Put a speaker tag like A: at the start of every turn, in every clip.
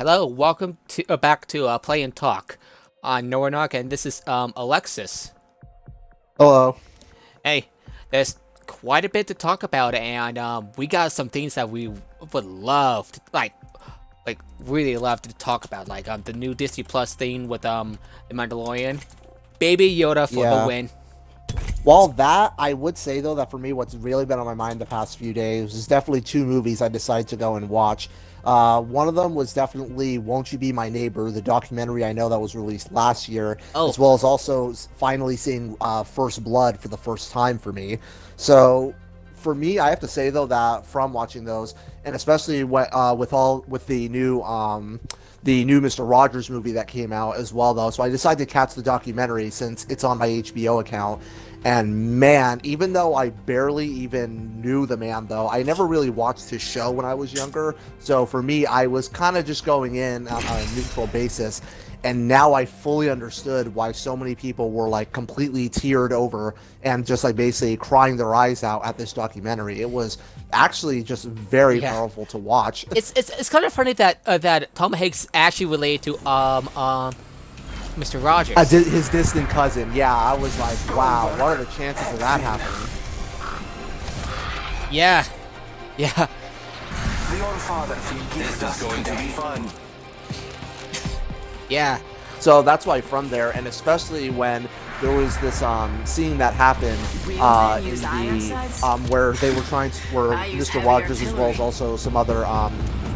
A: hello. Welcome to back to Play and Talk on Nornock, and this is Alexis.
B: Hello.
A: Hey, there's quite a bit to talk about, and we got some things that we would love to really love to talk about, like the new Disney Plus thing with the Mandalorian, Baby Yoda for the
B: Yeah.
A: win.
B: Well, that I would say though that for me, what's really been on my mind the past few days is definitely two movies I decided to go and watch. One of them was definitely "Won't You Be My Neighbor," the documentary I know that was released last year,
A: Oh,
B: as well as also finally seeing First Blood for the first time for me. So, for me, I have to say though that from watching those, and especially with the new Mr. Rogers movie that came out as well though, so I decided to catch the documentary since it's on my HBO account. And man, even though I barely even knew the man, though, I never really watched his show when I was younger. So for me, I was kind of just going in on a neutral basis. And now I fully understood why so many people were like completely teared over and just like basically crying their eyes out at this documentary. It was actually just very
A: yeah.
B: powerful to watch.
A: It's kind of funny that that Tom Hanks actually related to Mr. Rogers.
B: His distant cousin. Yeah, I was like, wow, what are the chances of that happening?
A: Yeah, yeah,
C: The All-Father this is going to be fun.
A: yeah.
B: So that's why from there, and especially when there was this scene that happened in the where they were where Mr. Rogers as well as also some other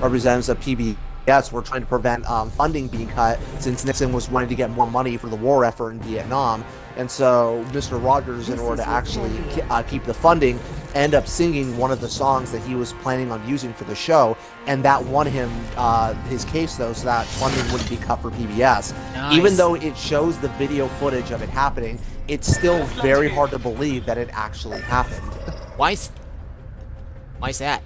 B: representatives of PBS were trying to prevent funding being cut since Nixon was wanting to get more money for the war effort in Vietnam. And so Mr. Rogers, in order to actually keep the funding, end up singing one of the songs that he was planning on using for the show, and that won him his case though, so that funding wouldn't be cut for PBS.
A: Nice.
B: Even though it shows the video footage of it happening, it's still very hard to believe that it actually happened.
A: Why's that?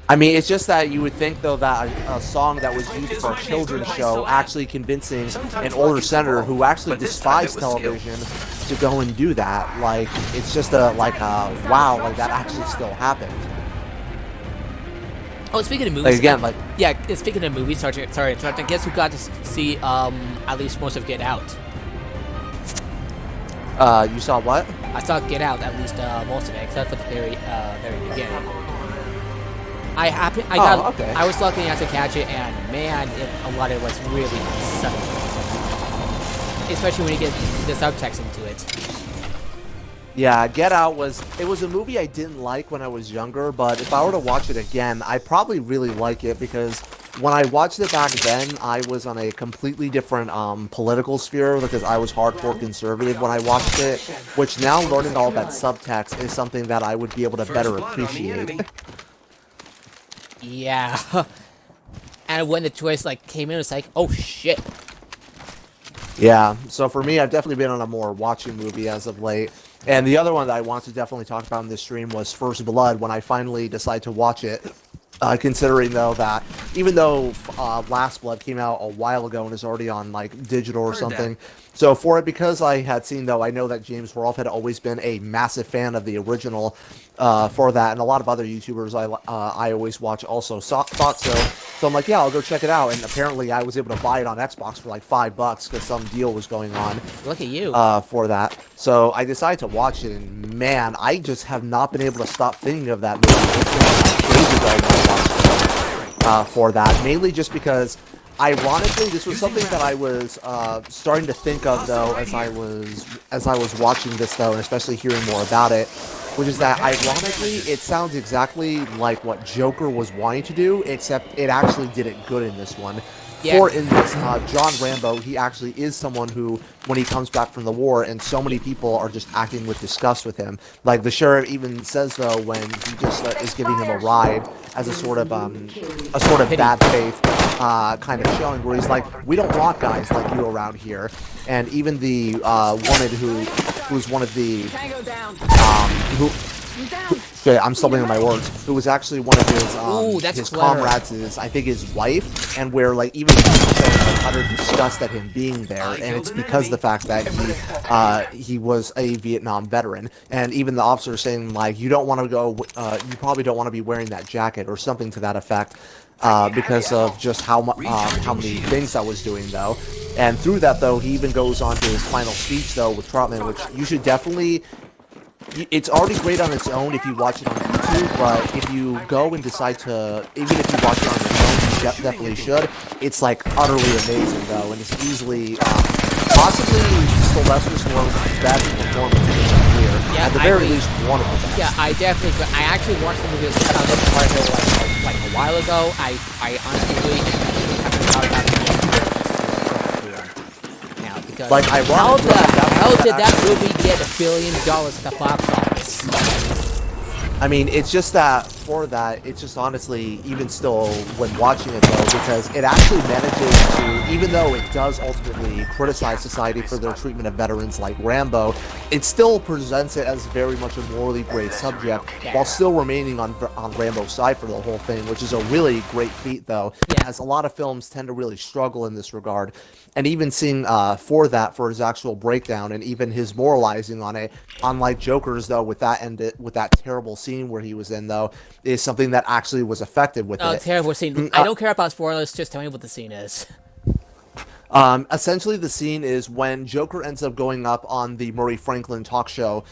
B: I mean, it's just that you would think, though, that a song that was used for a children's show actually convincing an older senator who actually despised television to go and do that. Like, it's just wow, like, that actually still happened.
A: Oh, speaking of movies,
B: Yeah,
A: speaking of movies, sorry, guess who got to see at least most of Get Out?
B: you saw what?
A: I saw Get Out at least most of it, except for the very beginning. I was lucky enough to catch it, and man, a lot of it was really unsettling. Especially when you get the subtext into it.
B: Yeah, Get Out was a movie I didn't like when I was younger, but if I were to watch it again, I probably really like it because when I watched it back then, I was on a completely different political sphere because I was hardcore conservative when I watched it, which now learning all that subtext is something that I would be able to better appreciate.
A: Yeah. And when the twist came in, it's like, oh shit.
B: Yeah, so for me, I've definitely been on a more watching movie as of late. And the other one that I want to definitely talk about in this stream was First Blood when I finally decided to watch it. Considering though that even though Last Blood came out a while ago and is already on like digital or something, so for it, because I had seen though, I know that James Rolfe had always been a massive fan of the original for that, and a lot of other YouTubers I always watch also thought so. So I'm like, yeah, I'll go check it out, and apparently I was able to buy it on Xbox for like $5 because some deal was going on.
A: Look at you.
B: For that. So I decided to watch it, and man, I just have not been able to stop thinking of that movie. It's been like days ago when I watched it for that, mainly just because, ironically, this was something that I was starting to think of though as I was watching this though, and especially hearing more about it, which is that ironically it sounds exactly like what Joker was wanting to do, except it actually did it good in this one.
A: Yeah.
B: For instance, John Rambo, he actually is someone who, when he comes back from the war, and so many people are just acting with disgust with him. Like the sheriff even says though, when he just is giving him a ride as a sort of bad faith kind of showing, where he's like, we don't want guys like you around here. And even the woman who's one of the Okay, I'm stumbling on my words. Who was actually one of
A: Ooh, that's
B: his
A: clever.
B: comrades, I think his wife, and where like even he was showing like utter disgust at him being there, and it's because of the fact that he was a Vietnam veteran, and even the officer saying like you don't want to go, you probably don't want to be wearing that jacket or something to that effect. Because of just how many things I was doing, though. And through that, though, he even goes on to his final speech, though, with Troutman, which you should definitely... It's already great on its own if you watch it on YouTube, but if you go and decide to... Even if you watch it on your phone, you definitely should. It's, like, utterly amazing, though, and it's easily... possibly Sylvester Stallone's best performance in his career.
A: Yeah,
B: at the very least, one of the best.
A: Yeah, I definitely. I actually watched the movie like a while ago. I honestly really haven't thought about it now because
B: Like,
A: how the hell did that
B: actually-
A: movie get $1 billion at the box office?
B: I mean, it's just that, for that, it's just honestly, even still, when watching it, though, because it actually manages to, even though it does ultimately criticize society for their treatment of veterans like Rambo, it still presents it as very much a morally great subject, while still remaining on Rambo's side for the whole thing, which is a really great feat, though, as a lot of films tend to really struggle in this regard. And even seeing for his actual breakdown and even his moralizing on it, unlike Joker's, though, with that terrible scene where he was in, though, is something that actually was effective with it.
A: Terrible scene. I don't care about spoilers, just tell me what the scene is.
B: Essentially, the scene is when Joker ends up going up on the Murray Franklin talk show,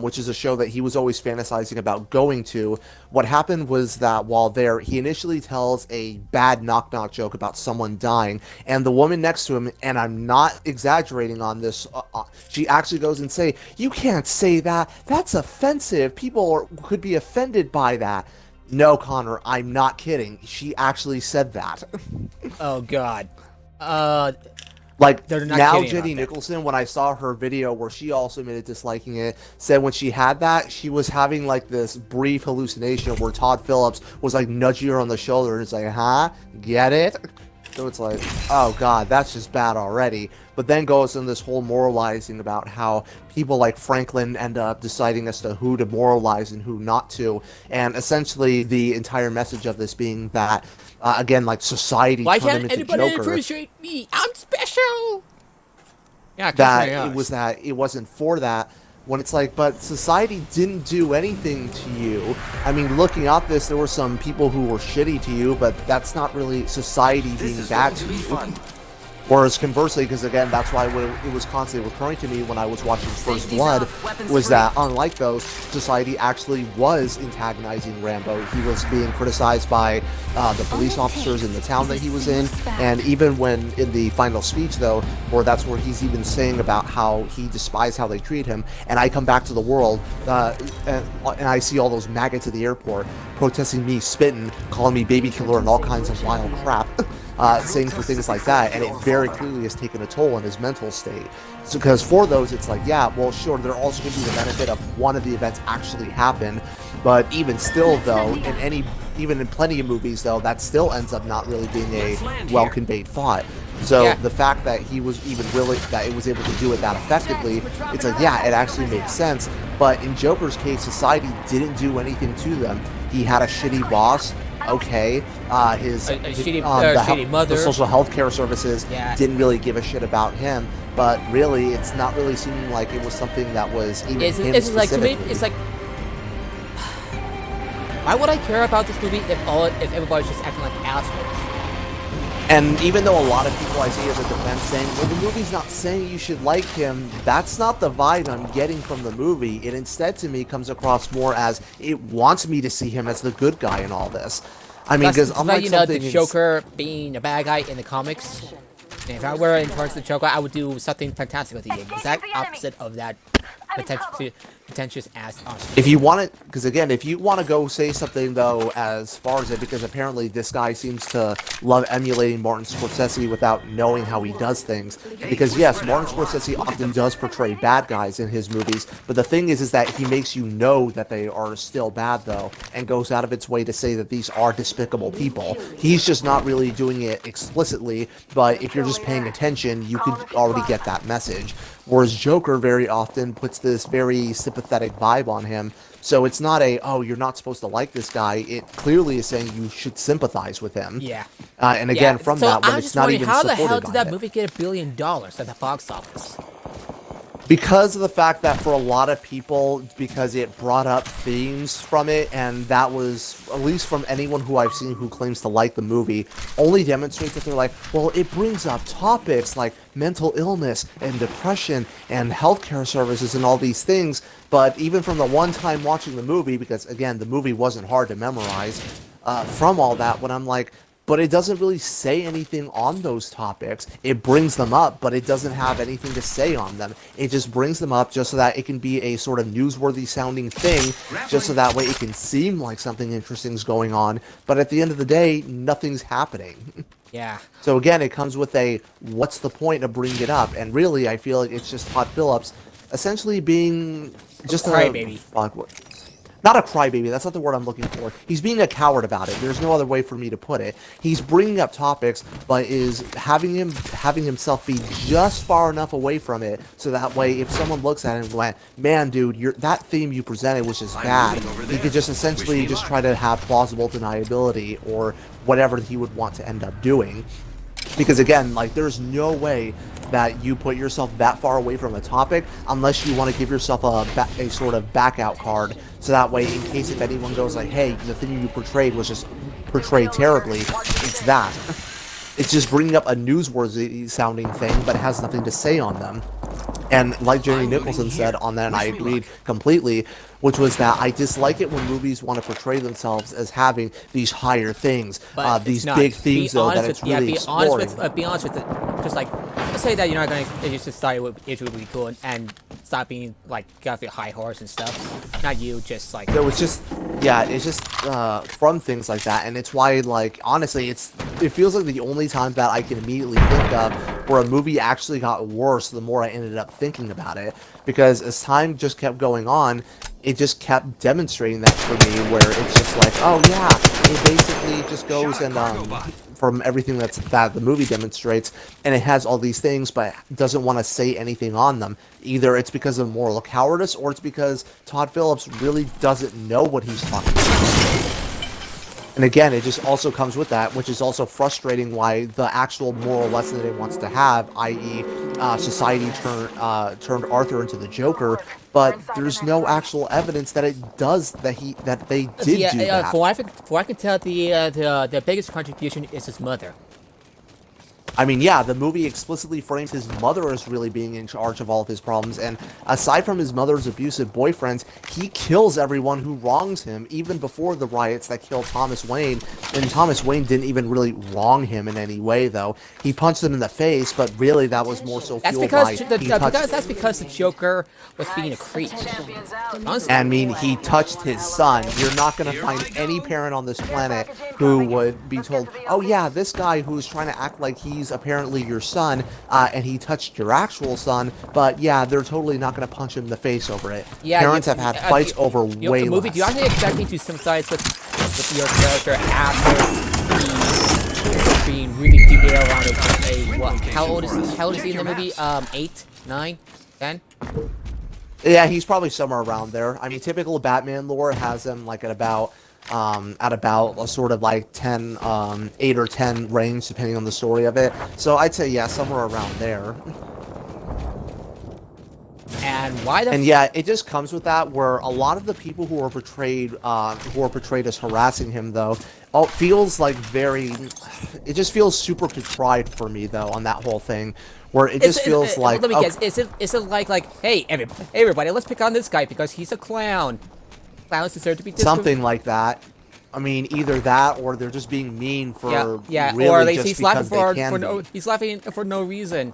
B: which is a show that he was always fantasizing about going to. What happened was that while there, he initially tells a bad knock-knock joke about someone dying, and the woman next to him, and I'm not exaggerating on this, she actually goes and say, "You can't say that. That's offensive. People could be offended by that." No, Connor, I'm not kidding. She actually said that.
A: Oh God.
B: Like,
A: They're not
B: now
A: kidding
B: Jenny
A: about that.
B: Nicholson, when I saw her video where she also admitted disliking it, said when she had that, she was having, like, this brief hallucination where Todd Phillips was, like, nudging her on the shoulder and it's like, huh? Get it? So it's like, oh God, that's just bad already. But then goes in this whole moralizing about how people like Franklin end up deciding as to who to moralize and who not to. And essentially the entire message of this being that, again, like society
A: Why
B: turned him
A: can't
B: into
A: anybody
B: Joker.
A: appreciate me? I'm special. Yeah,
B: That it wasn't for that, when it's like, but society didn't do anything to you. I mean, looking at this, there were some people who were shitty to you, but that's not really society being bad to you. Whereas conversely, because again, that's why it was constantly recurring to me when I was watching First Blood, was that unlike those, society actually was antagonizing Rambo. He was being criticized by the police officers in the town that he was in, and even when in the final speech, though, where that's where he's even saying about how he despised how they treat him, and I come back to the world, and I see all those maggots at the airport protesting me, spitting, calling me baby killer and all kinds of wild crap. Saying for things like that, and it very clearly has taken a toll on his mental state. So, because for those, it's like, yeah, well, sure, they're also going to be the benefit of one of the events actually happen, but even still, though, even in plenty of movies, though, that still ends up not really being a well-conveyed thought. So the fact that he was even willing, that it was able to do it that effectively, it's like, yeah, it actually makes sense. But in Joker's case, society didn't do anything to them. He had a shitty boss. Okay, his
A: shitty mother.
B: The social health care services
A: Yeah.
B: didn't really give a shit about him, but really, it's not really seeming like it was something that was even him
A: It's like, to me,
B: specifically.
A: it's like, why would I care about this movie if everybody's just acting like assholes?
B: And even though a lot of people I see as a defense saying, well, the movie's not saying you should like him, that's not the vibe I'm getting from the movie. It instead, to me, comes across more as it wants me to see him as the good guy in all this. I mean, because unlike something...
A: the Joker being a bad guy in the comics, and if I were in parts of the Joker, I would do something fantastic with the exact opposite of that pretentious ass.
B: If you want it, because again, if you want to go say something, though, as far as it, because apparently this guy seems to love emulating Martin Scorsese without knowing how he does things. Because yes, Martin Scorsese often does portray bad guys in his movies, but the thing is that he makes you know that they are still bad, though, and goes out of its way to say that these are despicable people. He's just not really doing it explicitly, but if you're just paying attention, you could already get that message. Whereas Joker very often puts this very sympathetic vibe on him, So it's not oh, you're not supposed to like this guy. It clearly is saying you should sympathize with him.
A: Yeah.
B: And again, from
A: so
B: that, when
A: I'm
B: it's
A: just
B: not
A: wondering,
B: even
A: how the
B: supported
A: hell
B: by
A: did that
B: it.
A: movie get $1 billion at the box office?
B: Because of the fact that for a lot of people, because it brought up themes from it, and that was, at least from anyone who I've seen who claims to like the movie, only demonstrates that they're like, well, it brings up topics like mental illness and depression and healthcare services and all these things. But even from the one time watching the movie, because again, the movie wasn't hard to memorize, from all that, when I'm like, but it doesn't really say anything on those topics. It brings them up, but it doesn't have anything to say on them. It just brings them up just so that it can be a sort of newsworthy sounding thing, just so that way it can seem like something interesting is going on, but at the end of the day, nothing's happening.
A: Yeah.
B: So again, it comes with a, what's the point of bringing it up? And really, I feel like it's just Todd Phillips essentially being just
A: crybaby.
B: Not a crybaby, that's not the word I'm looking for. He's being a coward about it. There's no other way for me to put it. He's bringing up topics, but is having himself be just far enough away from it, so that way if someone looks at it and went, man, dude, that theme you presented was just bad, he could just essentially just try to have plausible deniability, or whatever he would want to end up doing. Because again, like, there's no way that you put yourself that far away from a topic unless you want to give yourself a sort of back out card, so that way in case if anyone goes like, hey, the thing you portrayed was just portrayed terribly, it's that. It's just bringing up a newsworthy sounding thing, but it has nothing to say on them. And like Jerry Nicholson said on that, and I agreed completely, which was that I dislike it when movies want to portray themselves as having these higher things, these big themes, though, that it's really exploring.
A: Be honest with it. Because, like, let's say that you're not going to just decide it would be cool and stop being, like, got the high horse and stuff. Not you, just, like...
B: There was just, yeah, it's just from things like that, and it's why, like, honestly, it feels like the only time that I can immediately think of where a movie actually got worse the more I ended up thinking about it, because as time just kept going on, it just kept demonstrating that for me, where it's just like, oh yeah, it basically just goes and, from everything that the movie demonstrates, and it has all these things, but doesn't want to say anything on them. Either it's because of moral cowardice, or it's because Todd Phillips really doesn't know what he's talking about. And again, it just also comes with that, which is also frustrating why the actual moral lesson that it wants to have, i.e. Society turned Arthur into the Joker, but there's no actual evidence that it does, that they did do that.
A: For what I can tell, the biggest contribution is his mother.
B: I mean, yeah, the movie explicitly frames his mother as really being in charge of all of his problems, and aside from his mother's abusive boyfriends, he kills everyone who wrongs him, even before the riots that killed Thomas Wayne, and Thomas Wayne didn't even really wrong him in any way, though. He punched him in the face, but really that was more so fueled by...
A: That's because the Joker was being a creep.
B: I mean, he touched his son. You're not going to find any parent on this planet who would be told, oh yeah, this guy who's trying to act like he's apparently your son, and he touched your actual son, but yeah, they're totally not going to punch him in the face over it. Yeah, parents have had fights over way
A: less. Do you actually expect me to sympathize with your character after being really derailed on what? How old is he in the movie? 8, 9, 10?
B: Yeah, he's probably somewhere around there. I mean, typical Batman lore has him like at about a sort of like 10, 8 or 10 range, depending on the story of it. So I'd say, yeah, somewhere around there.
A: And why the...
B: And yeah, it just comes with that, where a lot of the people who are portrayed as harassing him, though, it feels like it just feels super contrived for me, though, on that whole thing. Where it just feels like...
A: Let me guess, is it like, hey, everybody, let's pick on this guy because he's a clown. Clowns deserve to be
B: something like that. I mean, either that, or they're just being mean for really
A: or
B: just
A: he's
B: because
A: laughing he's laughing for no reason.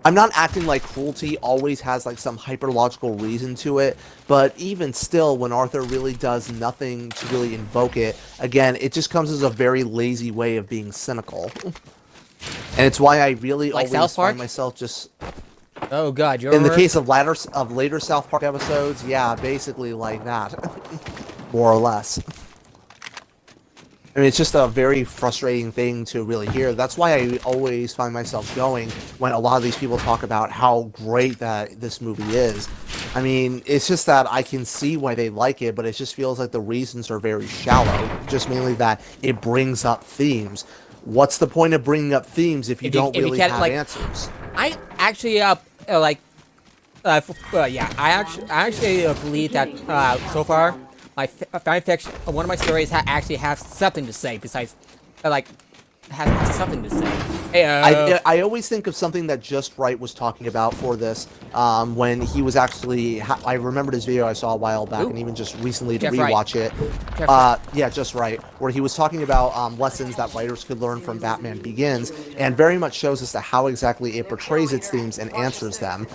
B: I'm not acting like cruelty always has like some hyperlogical reason to it, but even still, when Arthur really does nothing to really invoke it, again, it just comes as a very lazy way of being cynical. And it's why I really
A: like
B: always find myself just...
A: Oh god,
B: in the case of later South Park episodes, yeah, basically like that. More or less. I mean, it's just a very frustrating thing to really hear. That's why I always find myself going when a lot of these people talk about how great that this movie is. I mean, it's just that I can see why they like it, but it just feels like the reasons are very shallow. Just mainly that it brings up themes. What's the point of bringing up themes if you don't really have answers?
A: I actually yeah, I actually believe that so far my fan fiction, one of my stories actually have something to say besides like has something to say. Hey,
B: I always think of something that Just Right was talking about for this when he was actually I remembered his video I saw a while back and even just recently to rewatch it. Yeah, Just Right, where he was talking about lessons that writers could learn from Batman Begins, and very much shows us to how exactly it portrays its themes and answers them,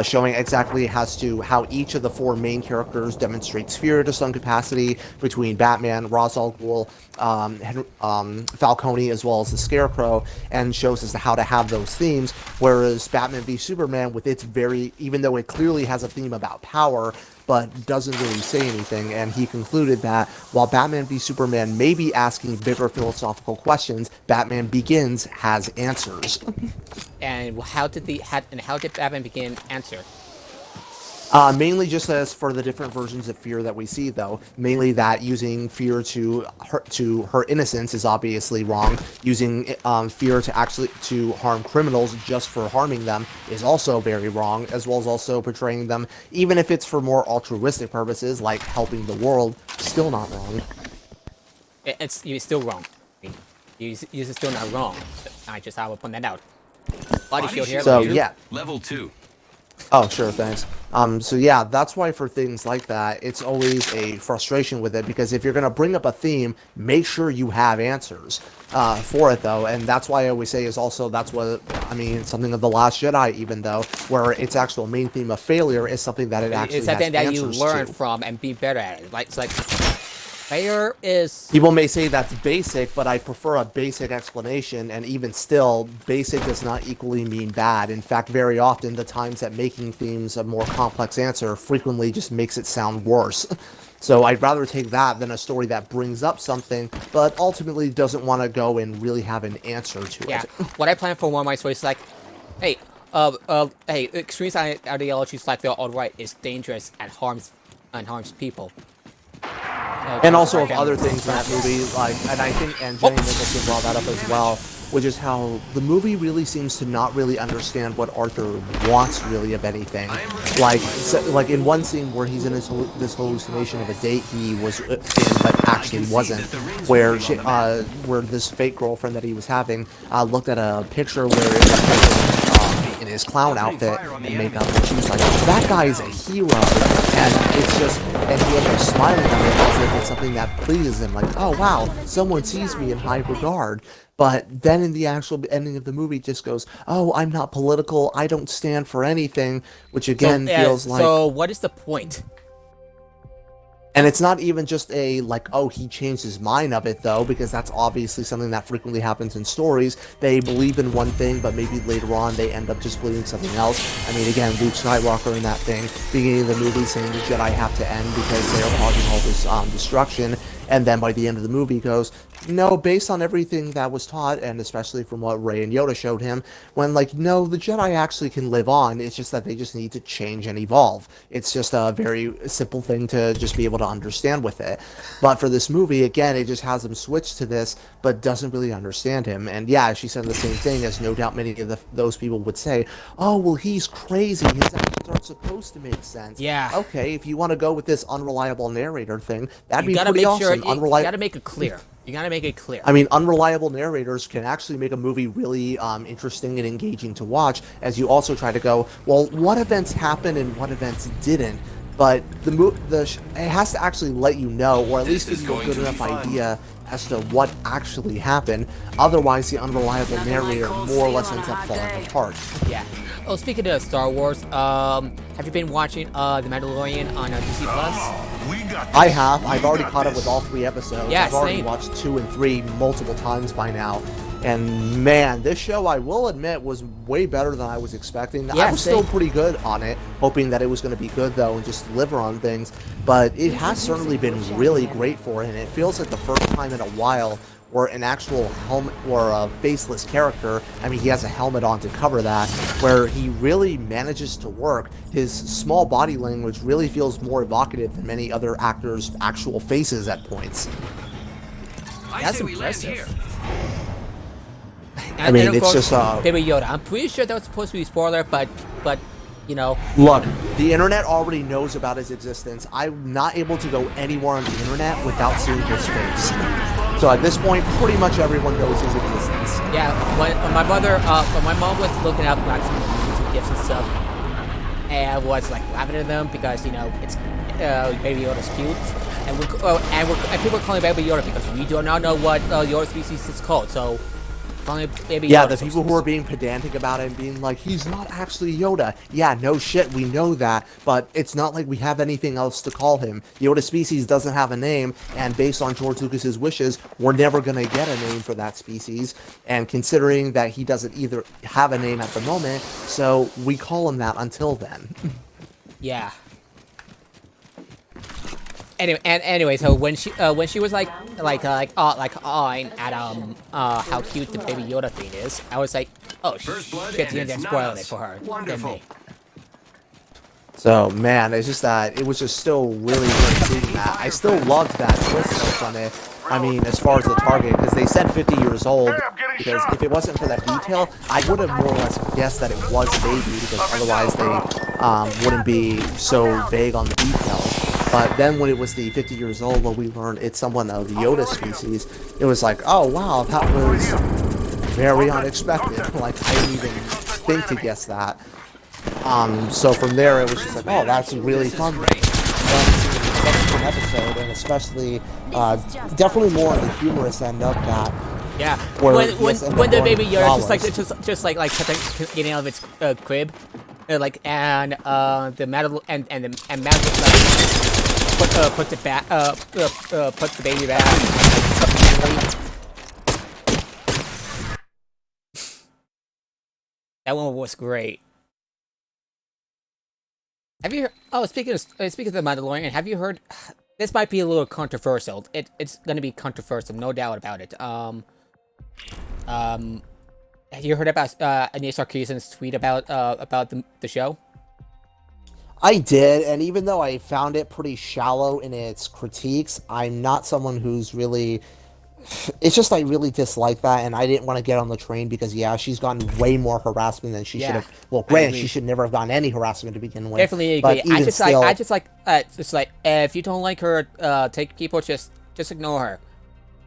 B: showing exactly as to how each of the four main characters demonstrates fear to some capacity between Batman, Ra's al Ghul, Falcone, as well as the Scarecrow, and shows us how to have those themes, whereas Batman v Superman, with its even though it clearly has a theme about power, but doesn't really say anything, and he concluded that while Batman v Superman may be asking bigger philosophical questions, Batman Begins has answers.
A: And how did Batman Begin answer?
B: Mainly just as for the different versions of fear that we see, though. Mainly that using fear to hurt innocence is obviously wrong. Using fear to harm criminals just for harming them is also very wrong, as well as also portraying them, even if it's for more altruistic purposes, like helping the world, still not wrong.
A: You're still wrong. You're still not wrong. I just have to point that out. Body shield here.
B: So, yeah.
C: Level 2.
B: Oh, sure, thanks. So yeah, that's why for things like that, it's always a frustration with it, because if you're going to bring up a theme, make sure you have answers for it, though, and that's why I always say that's what, I mean, something of The Last Jedi, even though, where its actual main theme of failure is something that it actually has answers to.
A: It's something that you learn from and be better at it. It's like... Failure is...
B: People may say that's basic, but I prefer a basic explanation, and even still, basic does not equally mean bad. In fact, very often, the times that making themes a more complex answer frequently just makes it sound worse. So I'd rather take that than a story that brings up something, but ultimately doesn't want to go and really have an answer to it.
A: Yeah, what I plan for one of my stories is like, hey, extreme ideologies like the alt-right is dangerous and harms people.
B: And also of other things in that movie, like, and I think, and Jenny Nicholson brought that up as well, which is how the movie really seems to not really understand what Arthur wants really of anything. Like in one scene where he's in this hallucination of a date he was in but actually wasn't, where this fake girlfriend that he was having looked at a picture where it was in his clown outfit and makeup, and she's like, that guy's a hero, and it's just, and he ends up smiling at it as if it's something that pleases him, like, oh wow, someone sees me in high regard. But then in the actual ending of the movie just goes, oh, I'm not political, I don't stand for anything, which again feels like...
A: So what is the point?
B: And it's not even just a, like, oh, he changed his mind of it, though, because that's obviously something that frequently happens in stories. They believe in one thing, but maybe later on they end up just believing something else. I mean, again, Luke Skywalker in that thing, beginning of the movie saying the Jedi have to end because they're causing all this destruction, and then by the end of the movie goes, no, based on everything that was taught, and especially from what Rey and Yoda showed him, when, like, no, the Jedi actually can live on, it's just that they just need to change and evolve. It's just a very simple thing to just be able to understand with it. But for this movie, again, it just has him switch to this, but doesn't really understand him. And yeah, she said the same thing, as no doubt many of those people would say, oh, well, he's crazy, his actions aren't supposed to make sense.
A: Yeah.
B: Okay, if you want to go with this unreliable narrator thing, that'd be pretty awesome.
A: You gotta make it clear. You gotta make it clear.
B: I mean, unreliable narrators can actually make a movie really interesting and engaging to watch, as you also try to go, well, what events happened and what events didn't? But it has to actually let you know, or at least give you a good enough idea as to what actually happened. Otherwise, the unreliable narrator more or less ends up falling apart.
A: Yeah. Oh, speaking of Star Wars, have you been watching The Mandalorian on Disney Plus?
B: I have. I've already caught up with all 3 episodes.
A: Yeah,
B: I've already watched 2 and 3 multiple times by now. And man, this show, I will admit, was way better than I was expecting.
A: Yeah,
B: I was still pretty good on it, hoping that it was going to be good, though, and just deliver on things. But it has certainly been really great for it, and it feels like the first time in a while or an actual helmet or a faceless character. I mean, he has a helmet on to cover that, where he really manages to work. His small body language really feels more evocative than many other actors' actual faces at points.
A: That's impressive.
B: I mean,
A: and of
B: it's
A: course,
B: just
A: Baby Yoda. I'm pretty sure that was supposed to be a spoiler, but you know.
B: Look, the internet already knows about his existence. I'm not able to go anywhere on the internet without seeing his face. So at this point, pretty much everyone knows his existence.
A: Yeah, when my mom was looking up like some YouTube gifts and stuff, and was like laughing at them because it's Baby Yoda's cute, and people are calling Baby Yoda because we do not know what Yoda species is called. So. Baby
B: Yeah,
A: Yoda
B: the people who are being pedantic about it and being like, he's not actually Yoda. Yeah, no shit, we know that, but it's not like we have anything else to call him. Yoda species doesn't have a name, and based on George Lucas's wishes, we're never going to get a name for that species, and considering that he doesn't either have a name at the moment, so we call him that until then.
A: Yeah. Anyway, so when she was like awing at how cute the Baby Yoda thing is, I was like, oh shit, you didn't spoil it for her, didn't they?
B: So man, it's just that it was just still really seeing that. I still loved that twist on it. I mean, as far as the target, because they said 50 years old, because if it wasn't for that detail, I would have more or less guessed that it was a baby, because otherwise they wouldn't be so vague on the details. But then when it was the 50 years old, when we learned it's someone of the Yoda species, it was like, oh wow, that was very unexpected. Like, I didn't even think to guess that. So from there, it was just like, oh, that's really fun. An episode, and especially definitely more on the humorous end of that.
A: Yeah, when the Baby Yoda just like getting out of its crib, the Mandalorian and puts it back, puts the baby back. That one was great. Have you heard, speaking of the Mandalorian, have you heard, this might be a little controversial. It's gonna be controversial, no doubt about it. Have you heard about Anita Sarkeesian's tweet about the show?
B: I did, and even though I found it pretty shallow in its critiques, I'm not someone who's really... It's just I really dislike that, and I didn't want to get on the train because, yeah, she's gotten way more harassment than she should have. Well, granted, she should never have gotten any harassment to begin with.
A: Definitely agree. It's like if you don't like her, take people, just ignore her.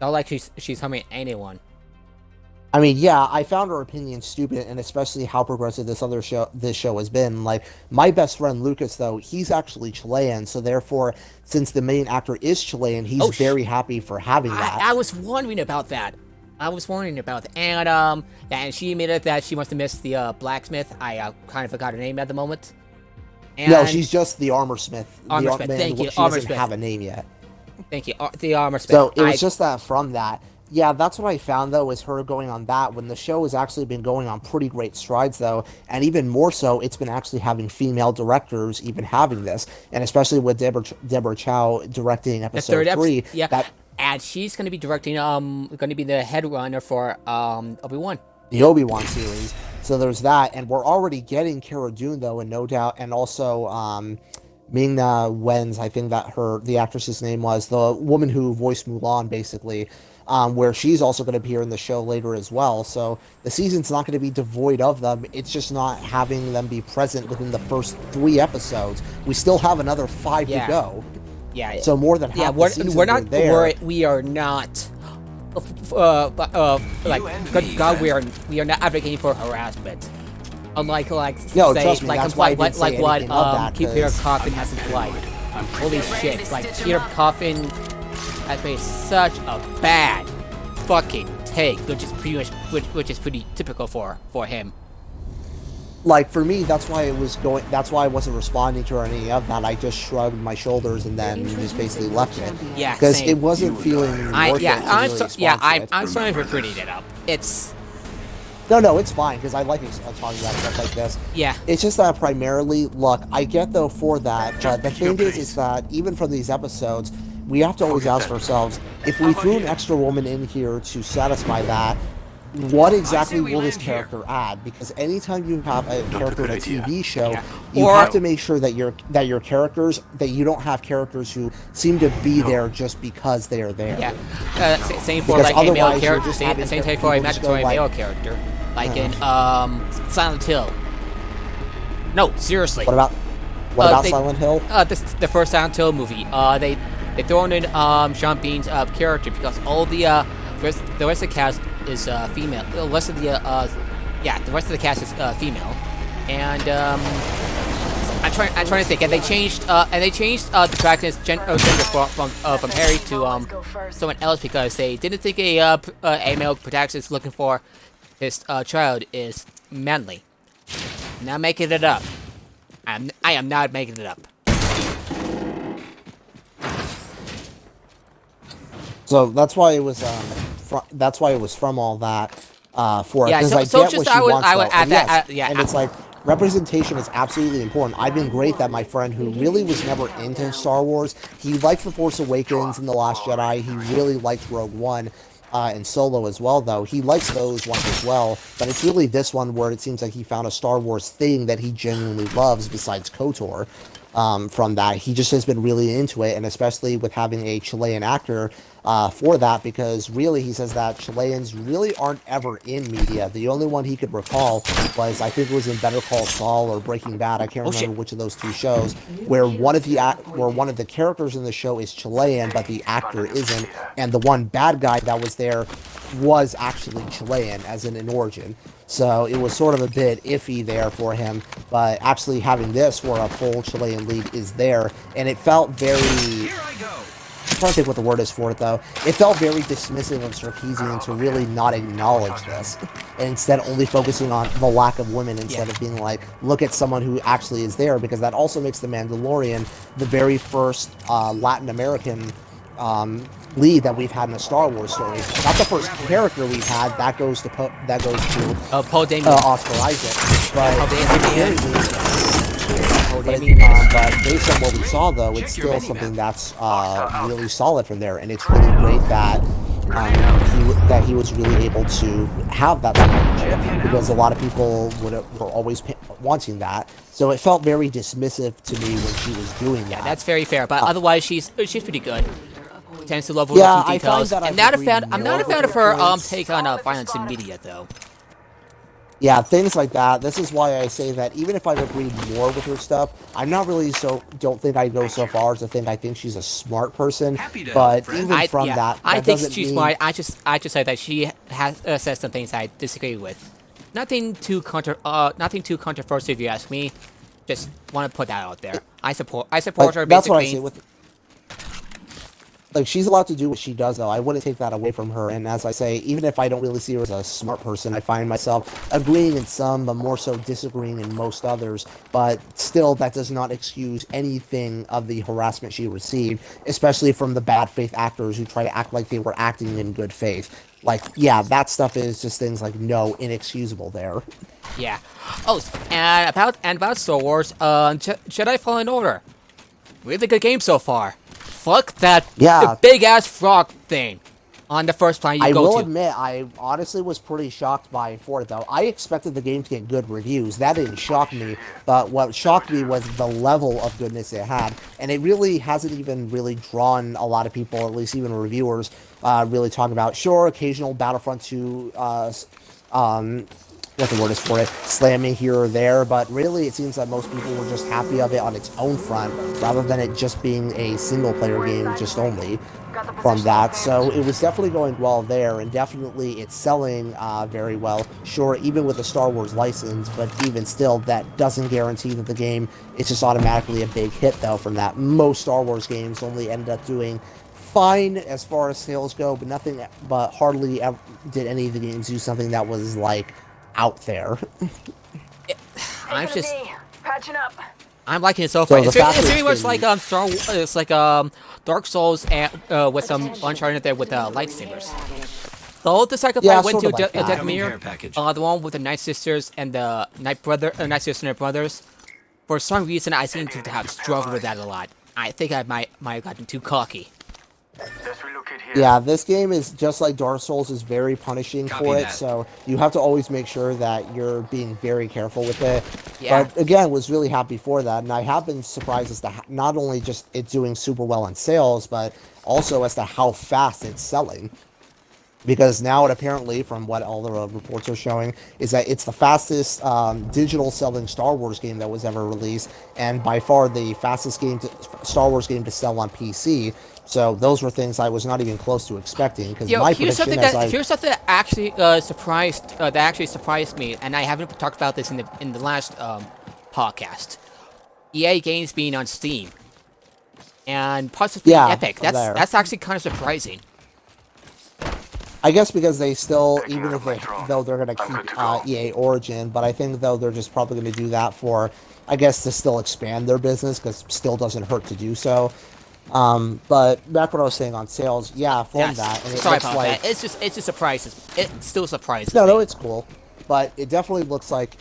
A: Not like she's harming anyone.
B: I mean, yeah, I found her opinion stupid, and especially how progressive this show has been. Like, my best friend Lucas, though, he's actually Chilean, so therefore, since the main actor is Chilean, he's very happy for having that.
A: I was wondering about that. And and she admitted that she must have missed the blacksmith. I kind of forgot her name at the moment. And
B: no, she's just the armor smith.
A: Thank you.
B: She doesn't have a name yet.
A: Thank you. The armor smith.
B: So it was just that from that. Yeah, that's what I found, though, is her going on that, when the show has actually been going on pretty great strides, though, and even more so, it's been actually having female directors even having this, and especially with Deborah Chow directing episode 3.
A: Yeah, and she's going to be directing, going to be the headrunner for Obi-Wan.
B: The Obi-Wan series. So there's that, and we're already getting Cara Dune, though, and no doubt, and also Ming-Na Wen's, I think that the actress's name was, the woman who voiced Mulan, basically, where she's also going to appear in the show later as well. So the season's not going to be devoid of them. It's just not having them be present within the first 3 episodes. We still have another 5 to go.
A: Yeah.
B: So more than half the season we are not.
A: Good God, we are not advocating for harassment. Unlike
B: no,
A: say,
B: trust me, that's why I didn't say anything of that,
A: Keep Peter Coffin has implied. Holy shit! Like Peter Coffin has made such a bad fucking take, which is pretty typical for him.
B: Like, for me, that's why I wasn't responding to any of that. I just shrugged my shoulders and then just basically left it.
A: Yeah,
B: because it wasn't feeling worth it.
A: I'm sorry for bringing it up. It's
B: no, it's fine because I like talking about stuff like this.
A: Yeah,
B: it's just that primarily, look, I get though for that, but the thing is that even from these episodes, we have to always ask ourselves, if we threw an extra woman in here to satisfy that, what exactly will this character add? Because anytime you have a character in a TV show, you have to make sure that your characters, that you don't have characters who seem to be there just because they are there.
A: Yeah, same for like a male character. Same thing for a mandatory male character, like in Silent Hill. No, seriously.
B: What about Silent Hill?
A: The first Silent Hill movie. They thrown in Sean Bean's character because all the rest of the cast is female. The rest of the cast is female, and I'm trying to think. And they changed the protagonist's gender from Harry to someone else because they didn't think a male protagonist looking for his child is manly. Not making it up. I am not making it up.
B: So that's why it was from all that for it.
A: Yeah,
B: because
A: so
B: I get
A: just
B: what she wants,
A: I would
B: though.
A: add
B: And
A: that.
B: yes, and it's like representation is absolutely important. I've been great that my friend who really was never into Star Wars, he liked The Force Awakens and The Last Jedi. He really liked Rogue One. And Solo as well, though. He likes those ones as well, but it's really this one where it seems like he found a Star Wars thing that he genuinely loves besides KOTOR. From that, he just has been really into it, and especially with having a Chilean actor for that, because really he says that Chileans really aren't ever in media. The only one he could recall was, I think it was in Better Call Saul or Breaking Bad, I can't remember which of those two shows, where one of the characters in the show is Chilean, but the actor isn't, and the one bad guy that was there was actually Chilean, as in origin. So it was sort of a bit iffy there for him, but actually having this where a full Chilean lead is there, and it felt very... I'm trying to think what the word is for it, though. It felt very dismissive of Sarkeesian to really not acknowledge this, and instead only focusing on the lack of women instead of being like, look at someone who actually is there, because that also makes the Mandalorian the very first Latin American lead that we've had in a Star Wars story. Not the first character we've had. That goes to
A: Paul Damien,
B: Oscar Isaac. But but based on what we saw, though, it's still something that's really solid from there, and it's really great that he was really able to have that relationship, because a lot of people were always wanting that. So it felt very dismissive to me when she was doing that.
A: Yeah, that's very fair. But otherwise, she's pretty good. Tends to love little details. I'm not a fan of her take on violence in media, though.
B: Yeah, things like that. This is why I say that even if I've agreed more with her stuff, I'm not really don't think I'd go so far as to think I think she's a smart person. But even from that
A: I think she's smart. I just say that she has said some things I disagree with. Nothing too controversial, if you ask me. Just want to put that out there. I support her basically.
B: That's what I say with. Like, she's allowed to do what she does, though. I wouldn't take that away from her. And as I say, even if I don't really see her as a smart person, I find myself agreeing in some, but more so disagreeing in most others. But still, that does not excuse anything of the harassment she received, especially from the bad faith actors who try to act like they were acting in good faith. Like, yeah, that stuff is just things like, no, inexcusable there.
A: Yeah. Oh, and about Star Wars, Jedi Fallen Order. Really good game so far. Fuck that big ass frog thing on the first planet you go to.
B: I will admit, I honestly was pretty shocked for it, though. I expected the game to get good reviews. That didn't shock me, but what shocked me was the level of goodness it had. And it really hasn't even really drawn a lot of people, at least even reviewers, really talking about. Sure, occasional Battlefront 2 what the word is for it, slamming here or there, but really it seems that most people were just happy of it on its own front, rather than it just being a single-player game just only from that. So it was definitely going well there, and definitely it's selling very well. Sure, even with the Star Wars license, but even still, that doesn't guarantee that the game is just automatically a big hit, though, from that. Most Star Wars games only ended up doing fine as far as sales go, but hardly ever did any of the games do something that was, like, out there.
A: I'm just
D: patching up.
A: I'm liking it so far. It's very much like Star Wars. It's like Dark Souls and with some Uncharted there with lightsabers. Though the sacrifice went to Deadmere, the one with the Night Sisters and the Night Sister and Brothers. For some reason, I seem to have struggled with that a lot. I think I might have gotten too cocky.
B: Yeah, this game is just like Dark Souls is very punishing
C: Copy
B: for it,
C: that.
B: so you have to always make sure that you're being very careful with it.
A: Yeah.
B: But again, was really happy for that, and I have been surprised as to not only just it doing super well in sales, but also as to how fast it's selling. Because now it apparently, from what all the reports are showing, is that it's the fastest digital selling Star Wars game that was ever released, and by far the fastest Star Wars game to sell on PC. So those were things I was not even close to expecting. Because
A: Yo,
B: my prediction,
A: here's something that actually surprised me, and I haven't talked about this in the last podcast. EA games being on Steam, and possibly
B: yeah,
A: Epic. That's actually kind of surprising.
B: I guess because they still, even if though they're going to keep EA Origin, but I think though they're just probably going to do that for, I guess, to still expand their business, because still doesn't hurt to do so. But back what I was saying on sales, yeah, from that, and it
A: sorry
B: looks
A: about
B: like
A: that. It's just surprises. It still surprises
B: no,
A: me.
B: no, it's cool. But it definitely looks like,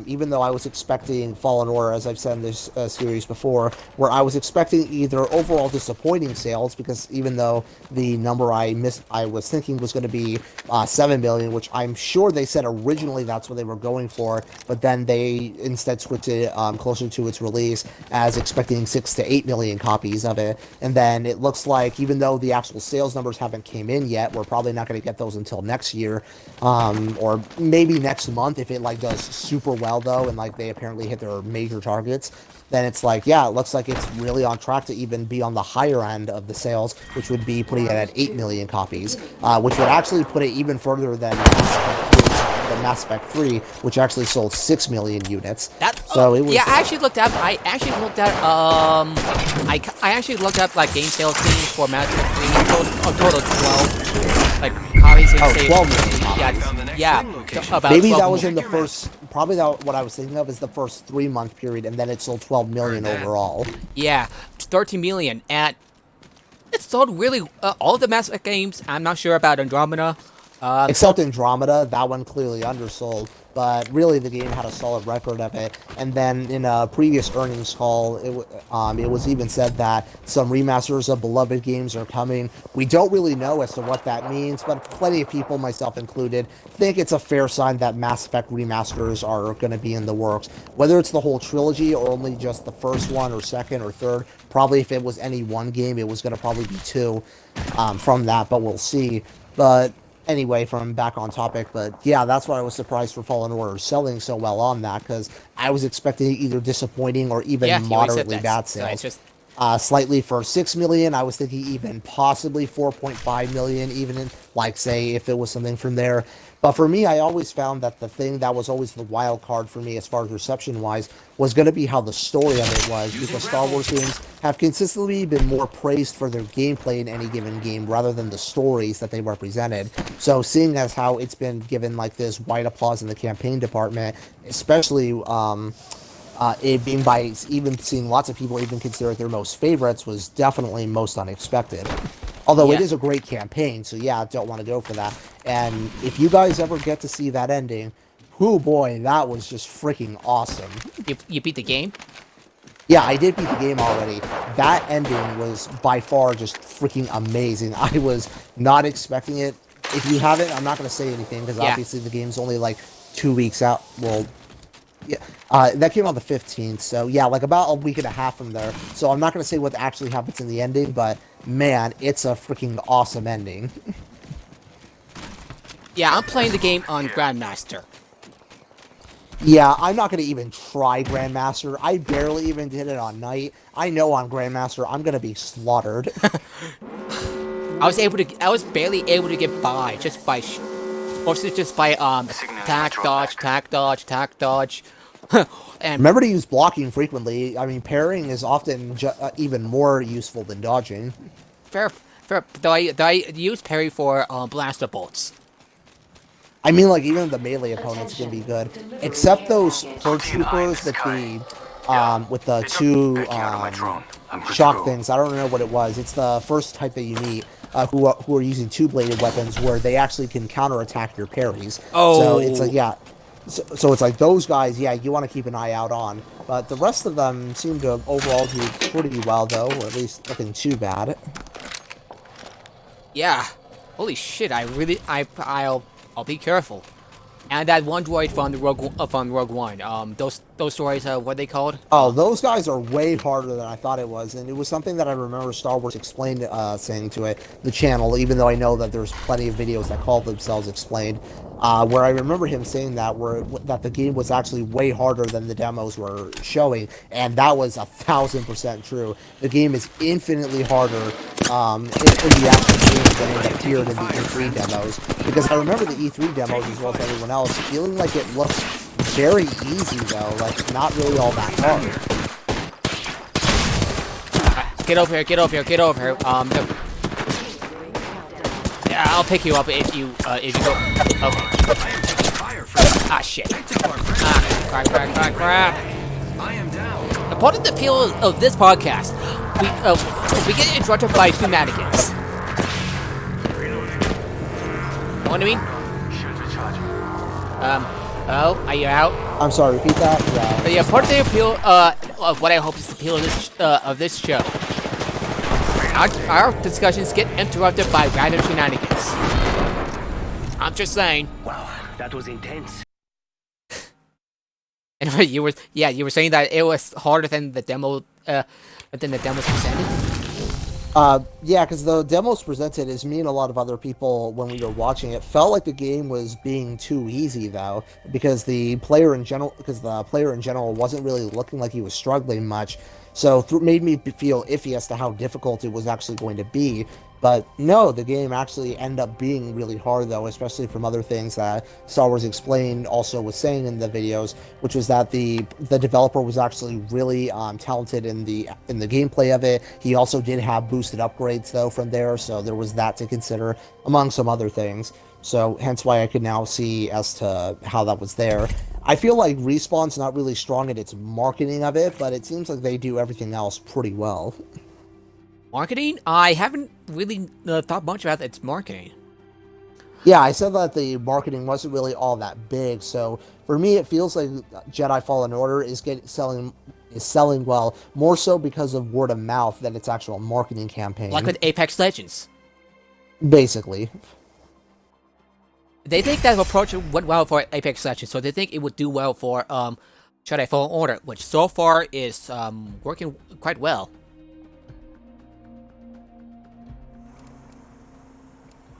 B: even though I was expecting Fallen Order, as I've said in this series before, where I was expecting either overall disappointing sales, because even though the number I was thinking was going to be 7 million, which I'm sure they said originally that's what they were going for, but then they instead switched it closer to its release as expecting 6 to 8 million copies of it. And then it looks like, even though the actual sales numbers haven't came in yet, we're probably not going to get those until next year, or maybe next month if it like does super well though, and like they apparently hit their major targets. Then it's like, yeah, it looks like it's really on track to even be on the higher end of the sales, which would be putting it at 8 million copies, which would actually put it even further than Mass Effect 3, which actually sold 6 million units. So it was.
A: Yeah, I actually looked up. I actually looked up like game sales things for Mass Effect 3. A total of 12. Like copies.
B: 12 million copies.
A: Yeah. About
B: Maybe
A: 12
B: that was
A: million.
B: in the first. Probably that what I was thinking of is the first 3-month period, and then it sold 12 million overall.
A: Yeah, 13 million, and it sold really all the Mass Effect games. I'm not sure about Andromeda.
B: Except Andromeda, that one clearly undersold. But really, the game had a solid record of it. And then in a previous earnings call, it was even said that some remasters of beloved games are coming. We don't really know as to what that means, but plenty of people, myself included, think it's a fair sign that Mass Effect remasters are going to be in the works. Whether it's the whole trilogy or only just the first one or second or third, probably if it was any one game, it was going to probably be 2 from that, but we'll see. But anyway, from back on topic, but yeah, that's why I was surprised for Fallen Order selling so well on that, because I was expecting either disappointing or even moderately bad sales. Slightly for 6 million, I was thinking even possibly 4.5 million, even in, like, say, if it was something from there. But for me, I always found that the thing that was always the wild card for me as far as reception-wise was going to be how the story of it was, because Star Wars games have consistently been more praised for their gameplay in any given game rather than the stories that they represented. So seeing as how it's been given like this wide applause in the campaign department, especially it being by even seeing lots of people even consider it their most favorites, was definitely most unexpected. Although it is a great campaign, so yeah, I don't want to go for that. And if you guys ever get to see that ending, oh boy, that was just freaking awesome.
A: You beat the game?
B: Yeah, I did beat the game already. That ending was by far just freaking amazing. I was not expecting it. If you haven't, I'm not going to say anything, because obviously the game's only like 2 weeks out. Well, yeah, that came on the 15th, so yeah, like about a week and a half from there. So I'm not going to say what actually happens in the ending, but man, it's a freaking awesome ending.
A: Yeah, I'm playing the game on Grandmaster.
B: Yeah, I'm not going to even try Grandmaster. I barely even did it on Night. I know on Grandmaster I'm going to be slaughtered.
A: I was barely able to get by just by tack dodge. And
B: remember to use blocking frequently. I mean, parrying is often even more useful than dodging.
A: Fair. Though I use parry for blaster bolts.
B: I mean, like, even the melee opponents can be good, except those purge troopers with the 2 shock things. I don't know what it was. It's the first type that you meet, who are using 2-bladed weapons, where they actually can counterattack your parries.
A: Oh.
B: So it's like, yeah. So it's like those guys, yeah, you want to keep an eye out on. But the rest of them seem to overall do pretty well, though, or at least nothing too bad.
A: Yeah. Holy shit! I'll be careful. And that one droid from the Rogue One. Those droids. What are they called?
B: Oh, those guys are way harder than I thought it was, and it was something that I remember Star Wars explained, saying to the channel, even though I know that there's plenty of videos that call themselves explained, where I remember him saying that the game was actually way harder than the demos were showing, and that was 1,000% true. The game is infinitely harder in the actual game than it appeared in the E3 demos, because I remember the E3 demos as well as everyone else feeling like it looks very easy though, like not really all that hard.
A: Get over here! Get over here! Get over here! Yeah, I'll pick you up if you go. Okay. Ah shit! Crap!
C: I am down.
A: Part of the appeal of this podcast, we get interrupted by shenanigans. You know what I mean? Oh, are you out?
B: I'm sorry, repeat that? Yeah.
A: But yeah, part of the appeal of what I hope is the appeal of this show. Our discussions get interrupted by random shenanigans. I'm just saying.
D: Wow, that was intense.
A: Anyway, you were saying that it was harder than the demos presented.
B: Yeah, because the demos presented, as me and a lot of other people when we were watching it, felt like the game was being too easy though, because the player in general wasn't really looking like he was struggling much, so made me feel iffy as to how difficult it was actually going to be. But no, the game actually ended up being really hard though, especially from other things that Star Wars Explained also was saying in the videos, which was that the developer was actually really talented in the gameplay of it. He also did have boosted upgrades though from there, so there was that to consider among some other things. So hence why I could now see as to how that was there. I feel like Respawn's not really strong at its marketing of it, but it seems like they do everything else pretty well.
A: Marketing? I haven't really thought much about its marketing.
B: Yeah, I said that the marketing wasn't really all that big, so for me it feels like Jedi Fallen Order is selling well, more so because of word of mouth than its actual marketing campaign.
A: Like with Apex Legends.
B: Basically.
A: They think that approach went well for Apex Legends, so they think it would do well for Jedi Fallen Order, which so far is working quite well.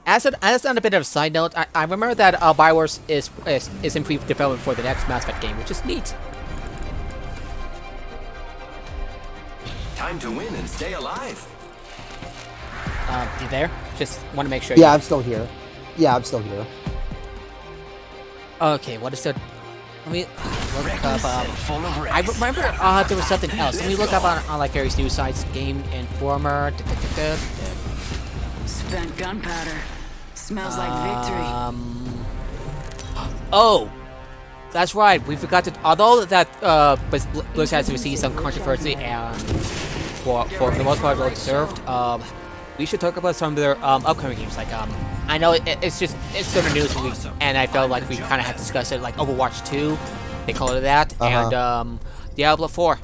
A: As on a bit of a side note, I remember that Bioware is in pre-development for the next Mass Effect game, which is neat.
C: Time to win and stay alive.
A: You there? Just want to make sure.
B: Yeah, I'm still here. Yeah, I'm still here.
A: Okay, what is the? Let me look up. I remember there was something else. Let me look up on like various news sites. Game Informer.
E: Spent gunpowder. Smells like victory.
A: Oh, that's right. We forgot to. Although that Blizzard has received some controversy and for the most part well deserved. We should talk about some of their upcoming games. Like I know it's sort of news week, and I felt like we kind of had to discuss it. Like Overwatch 2, they call it that, and Diablo 4.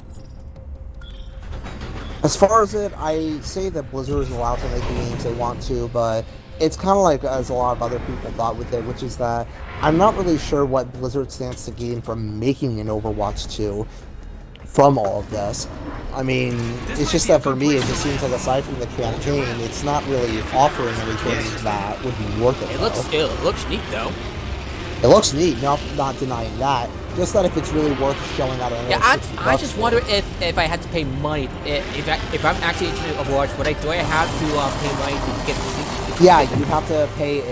B: As far as it, I say that Blizzard is allowed to make the games they want to, but it's kind of like as a lot of other people thought with it, which is that I'm not really sure what Blizzard stands to gain from making an Overwatch 2 from all of this. I mean, it's just that for me, it just seems like aside from the campaign, it's not really offering anything that would be worth it.
A: It looks neat though.
B: It looks neat, not denying that. Just that if it's really worth shelling out another $60
A: I just
B: for.
A: wonder if I had to pay money, if I'm actually into Overwatch, do I have to pay money to get?
B: Yeah, you have to pay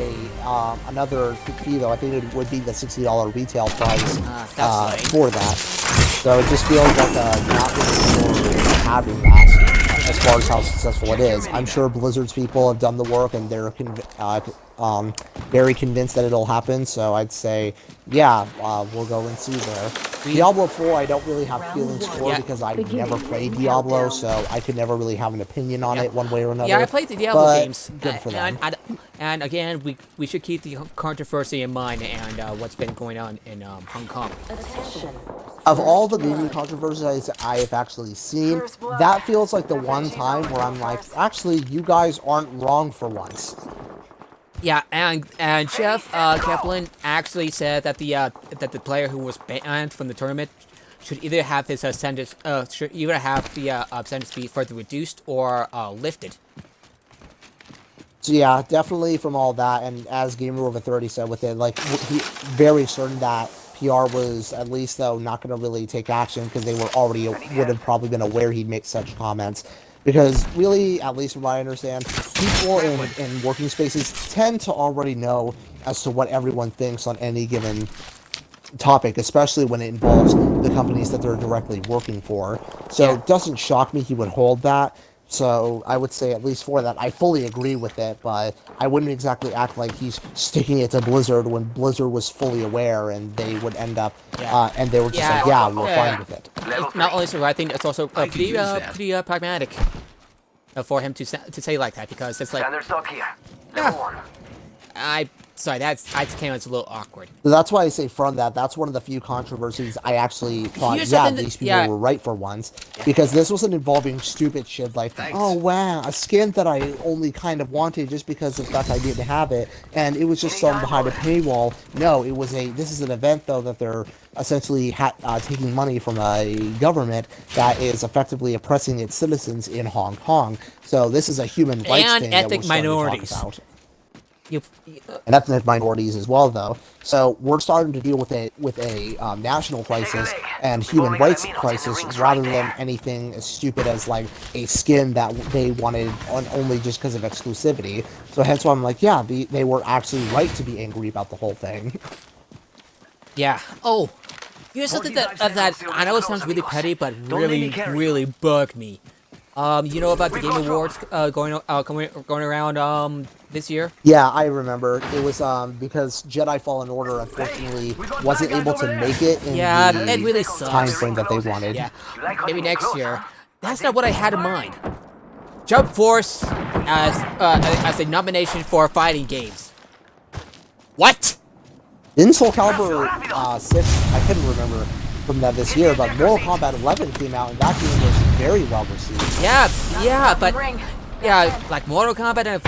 B: another fee though. I think it would be the $60 retail price for that. So it just feels like not really for having that as far as how successful it is. I'm sure Blizzard's people have done the work and they're very convinced that it'll happen. So I'd say, yeah, we'll go and see there. Diablo 4, I don't really have feelings for because I never played Diablo, so I could never really have an opinion on it one way or another.
A: Yeah, I played the Diablo games.
B: Good for them.
A: And again, we should keep the controversy in mind and what's been going on in Hong Kong.
F: Attention.
B: Of all the gaming controversies I have actually seen, that feels like the one time where I'm like, actually, you guys aren't wrong for once.
A: Yeah, and Jeff Kaplan actually said that the player who was banned from the tournament should either have his sentence be further reduced or lifted.
B: So yeah, definitely from all that, and as Gamer Over 30 said with it, like, he very certain that PR was, at least though, not going to really take action because they were already, would have probably been aware he'd make such comments. Because really, at least from what I understand, people in working spaces tend to already know as to what everyone thinks on any given topic, especially when it involves the companies that they're directly working for. So it doesn't shock me he would hold that. So I would say, at least for that, I fully agree with it, but I wouldn't exactly act like he's sticking it to Blizzard when Blizzard was fully aware and they would end up, and they were just like, yeah, we're fine with it.
A: It's not only so, I think it's also pretty pragmatic for him to say like that, because it's like, sorry, I just came out as a little awkward.
B: So that's why I say from that, that's one of the few controversies I actually thought, these people were right for once. Because this wasn't involving stupid shit like, oh wow, a skin that I only kind of wanted just because of the fact I didn't have it, and it was just someone behind a paywall. No, this is an event though that they're essentially taking money from a government that is effectively oppressing its citizens in Hong Kong. So this is a human rights thing that we're starting to talk about. And ethnic minorities as well, though. So we're starting to deal with a national crisis and human rights crisis rather than anything as stupid as like a skin that they wanted only just because of exclusivity. So hence why I'm like, yeah, they were actually right to be angry about the whole thing.
A: Yeah. Oh, here's something that I know it sounds really petty, but really bugged me. You know about the Game Awards going around this year?
B: Yeah, I remember. It was because Jedi Fallen Order unfortunately wasn't able to make it in
A: it really
B: the time frame that they wanted.
A: Yeah, maybe next year. That's not what I had in mind. Jump Force as a nomination for fighting games. What?
B: Didn't Soul Calibur 6? I couldn't remember from that this year, but Mortal Kombat 11 came out, and that game was very well received.
A: Yeah, but like Mortal Kombat and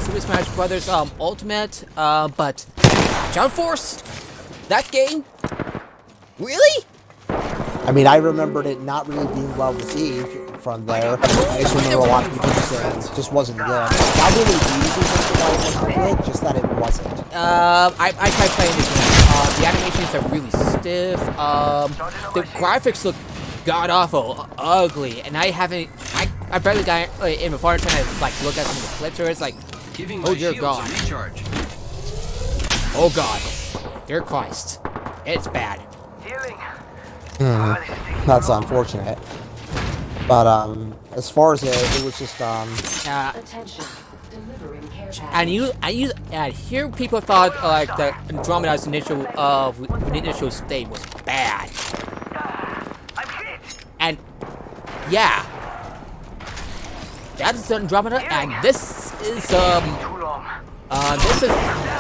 A: Super Smash Brothers Ultimate, but Jump Force, that game, really?
B: I mean, I remembered it not really being well received from there. I just remember a lot of people saying it just wasn't good. Not really the easiest why it wasn't good, just that it wasn't.
A: I tried playing the game. The animations are really stiff. The graphics look god-awful, ugly, and I barely got in before I'm trying to like look at some of the clips where it's like, oh dear God. Oh God. Dear Christ. It's bad.
B: That's unfortunate. But as far as it was just
A: and here people thought like the Andromeda's initial state was bad. And yeah, that is Andromeda, and this is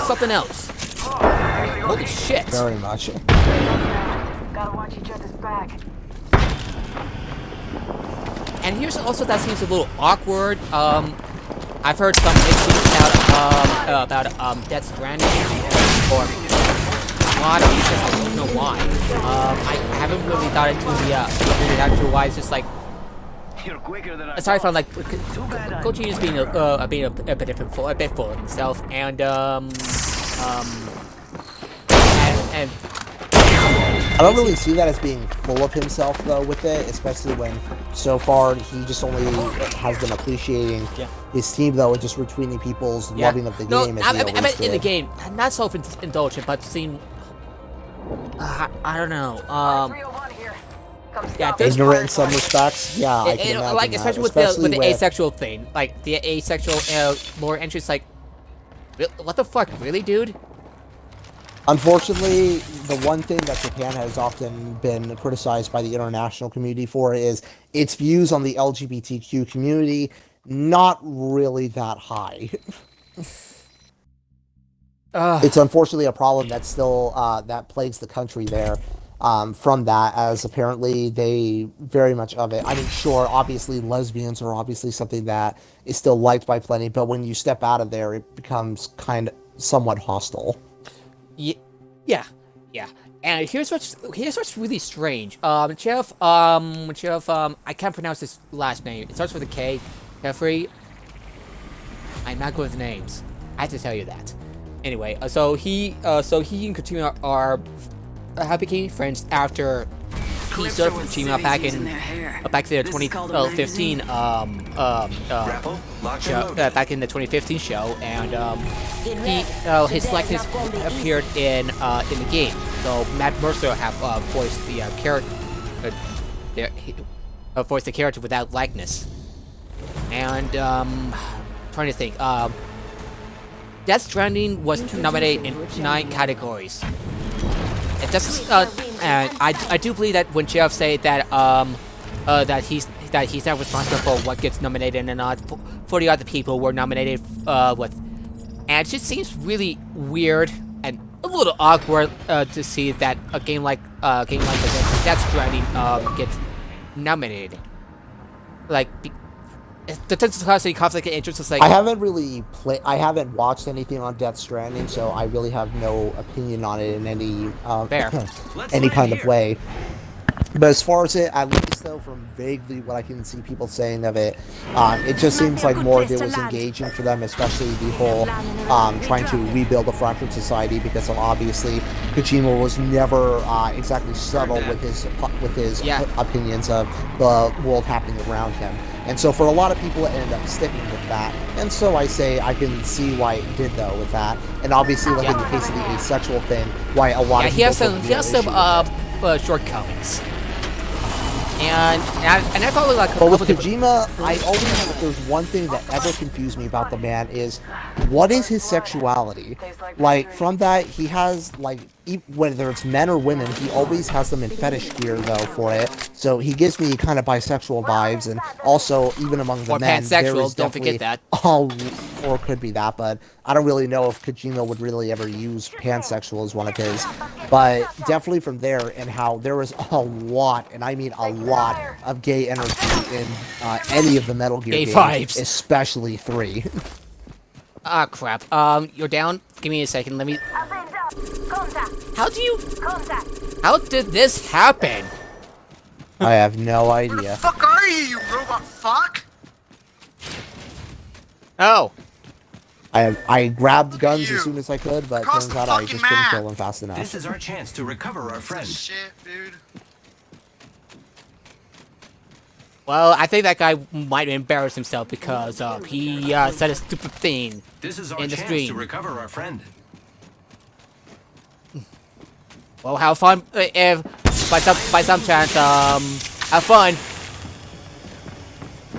A: something else. Holy shit!
B: Very much.
E: Gotta watch each other's back.
A: And here's also that seems a little awkward. I've heard some things about Death Stranding or why. I don't know why. I haven't really thought into the actual why. It's just like, aside from like Koji is being a bit full of himself, and
B: I don't really see that as being full of himself though with it, especially when so far he just only has been appreciating his team though, and just retweeting people's loving of the game.
A: I meant in the game, not self-indulgent, but seeing. I don't know.
B: Ignorant in some respects. Yeah, I can imagine
A: like
B: that.
A: especially with the asexual thing, like the asexual lore entries. Like, what the fuck, really, dude?
B: Unfortunately, the one thing that Japan has often been criticized by the international community for is its views on the LGBTQ community not really that high. It's unfortunately a problem that still that plagues the country there. from that, as apparently they very much of it. I mean, sure, obviously lesbians are obviously something that is still liked by plenty, but when you step out of there, it becomes kind of somewhat hostile.
A: Yeah, yeah. And here's what's really strange. Sheriff, I can't pronounce his last name. It starts with a K. Jeffrey. I'm not good with names. I have to tell you that. Anyway, so he and Katrina became friends after he served with Katrina back in the 2015 show, back in the 2015 show, and his likeness appeared in the game. So Matt Mercer have voiced the character without likeness, and trying to think. Death Stranding was nominated in 9 categories. It doesn't, and I do believe that when Jeff said that that he's not responsible for what gets nominated and not, 40 other people were nominated with, and it just seems really weird and a little awkward to see that a game like Death Stranding gets nominated. Like, the cause any conflict of interest is like,
B: I haven't watched anything on Death Stranding, so I really have no opinion on it in any any kind of way. But as far as it, at least though, from vaguely what I can see people saying of it, it just seems like more of it was engaging for them, especially the whole trying to rebuild a fractured society, because obviously Kojima was never exactly subtle with his opinions of the world happening around him. And so for a lot of people, it ended up sticking with that. And so I say I can see why it did, though, with that. And obviously, like in the case of the asexual thing, why a lot of people...
A: he has some shortcomings. And I thought like...
B: But with Kojima, I always... If there's one thing that ever confused me about the man is, what is his sexuality? Like, from that, he has, like... Whether it's men or women, he always has them in fetish gear, though, for it. So he gives me kind of bisexual vibes, and also, even among the men, there is
A: don't forget that.
B: Or could be that, but I don't really know if Kojima would really ever use pansexual as one of his. But definitely from there, and how there was a lot, and I mean a lot, of gay energy in any of the Metal Gear games,
A: vibes.
B: Especially 3.
A: Ah, crap. You're down? Give me a second, let me... How did this happen?
B: I have no idea.
F: Where the fuck are you robot fuck?
B: Oh. I grabbed guns as soon as I could, but turns out I just couldn't kill him fast enough.
D: This is our chance to recover our friend.
F: Shit, dude.
A: Well, I think that guy might embarrass himself because he said a stupid thing
D: This is our
A: in the
D: chance
A: stream.
D: to recover our friend.
A: Well, have fun. If by some chance, have fun.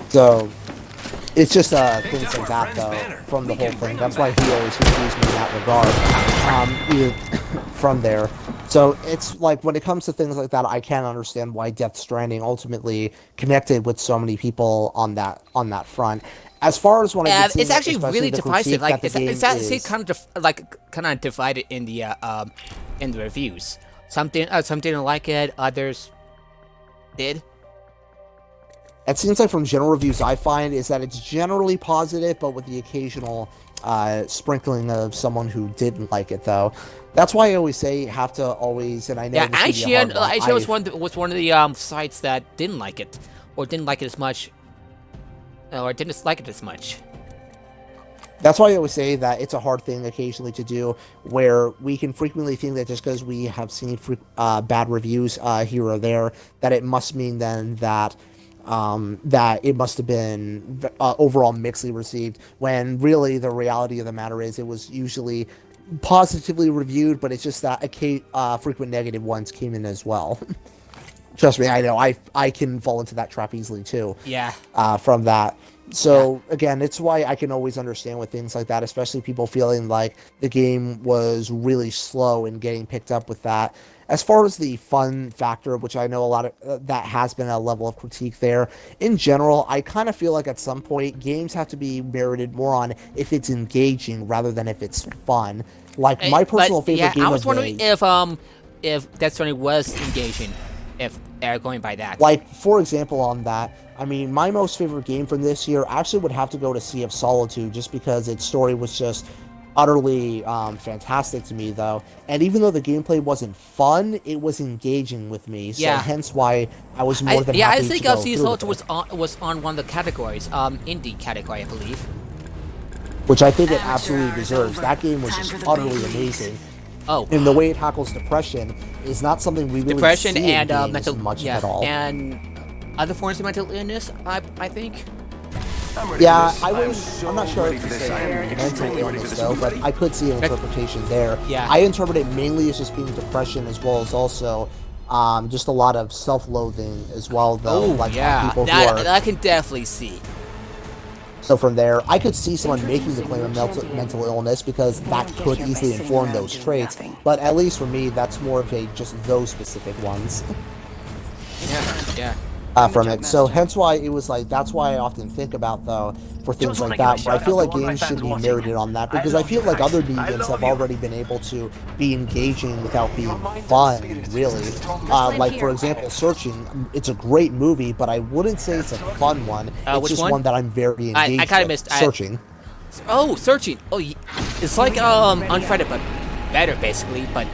B: So, it's just things like that, though, from the whole thing. That's why he always confused me in that regard. From there. So, it's like, when it comes to things like that, I can't understand why Death Stranding ultimately connected with so many people on that front. As far as when I
A: it's actually really divisive. Like, it's actually kind of divided in the reviews. Some didn't like it, others did.
B: It seems like from general reviews I find is that it's generally positive, but with the occasional sprinkling of someone who didn't like it, though. That's why I always say you have to always, and I know
A: IGN was one of the sites that didn't like it, or didn't like it as much, or didn't dislike it as much.
B: That's why I always say that it's a hard thing occasionally to do, where we can frequently think that just because we have seen bad reviews here or there, that it must mean then that that it must have been overall mixedly received, when really the reality of the matter is it was usually positively reviewed, but it's just that frequent negative ones came in as well. Trust me, I know, I can fall into that trap easily too.
A: Yeah.
B: From that. So, again, it's why I can always understand with things like that, especially people feeling like the game was really slow in getting picked up with that. As far as the fun factor, which I know a lot of that has been a level of critique there, in general, I kind of feel like at some point games have to be merited more on if it's engaging rather than if it's fun. Like, my personal favorite game
A: I was wondering if if Death Stranding was engaging, if they're going by that.
B: Like, for example, on that, I mean, my most favorite game from this year actually would have to go to Sea of Solitude, just because its story was just utterly fantastic to me, though. And even though the gameplay wasn't fun, it was engaging with me. So hence why I was more than happy
A: I think
B: to go
A: Sea of
B: through
A: Solitude
B: with it.
A: was on one of the categories, indie category, I believe.
B: Which I think it absolutely deserves. That game was just utterly amazing.
A: Oh,
B: and the way it tackles depression is not something we really see in games
A: mental
B: much at all.
A: And other forms of mental illness, I think.
B: Yeah, I'm not sure if to say mental illness though, but I could see an interpretation there.
A: Yeah.
B: I interpret it mainly as just being depression, as well as also just a lot of self-loathing as well, though. Like people who are,
A: that I can definitely see.
B: So from there, I could see someone making the claim of mental illness, because that could easily inform those traits. But at least for me, that's more of just those specific ones.
A: Yeah.
B: From it. So hence why it was like, that's why I often think about, though, for things like that, where I feel like games should be merited on that, because I feel like other mediums have already been able to be engaging without being fun, really. Like, for example, Searching, it's a great movie, but I wouldn't say it's a fun one. It's just one that I'm very engaged
A: I kind of
B: with.
A: missed
B: Searching.
A: Searching. Oh, it's like Unfriended, but better, basically, but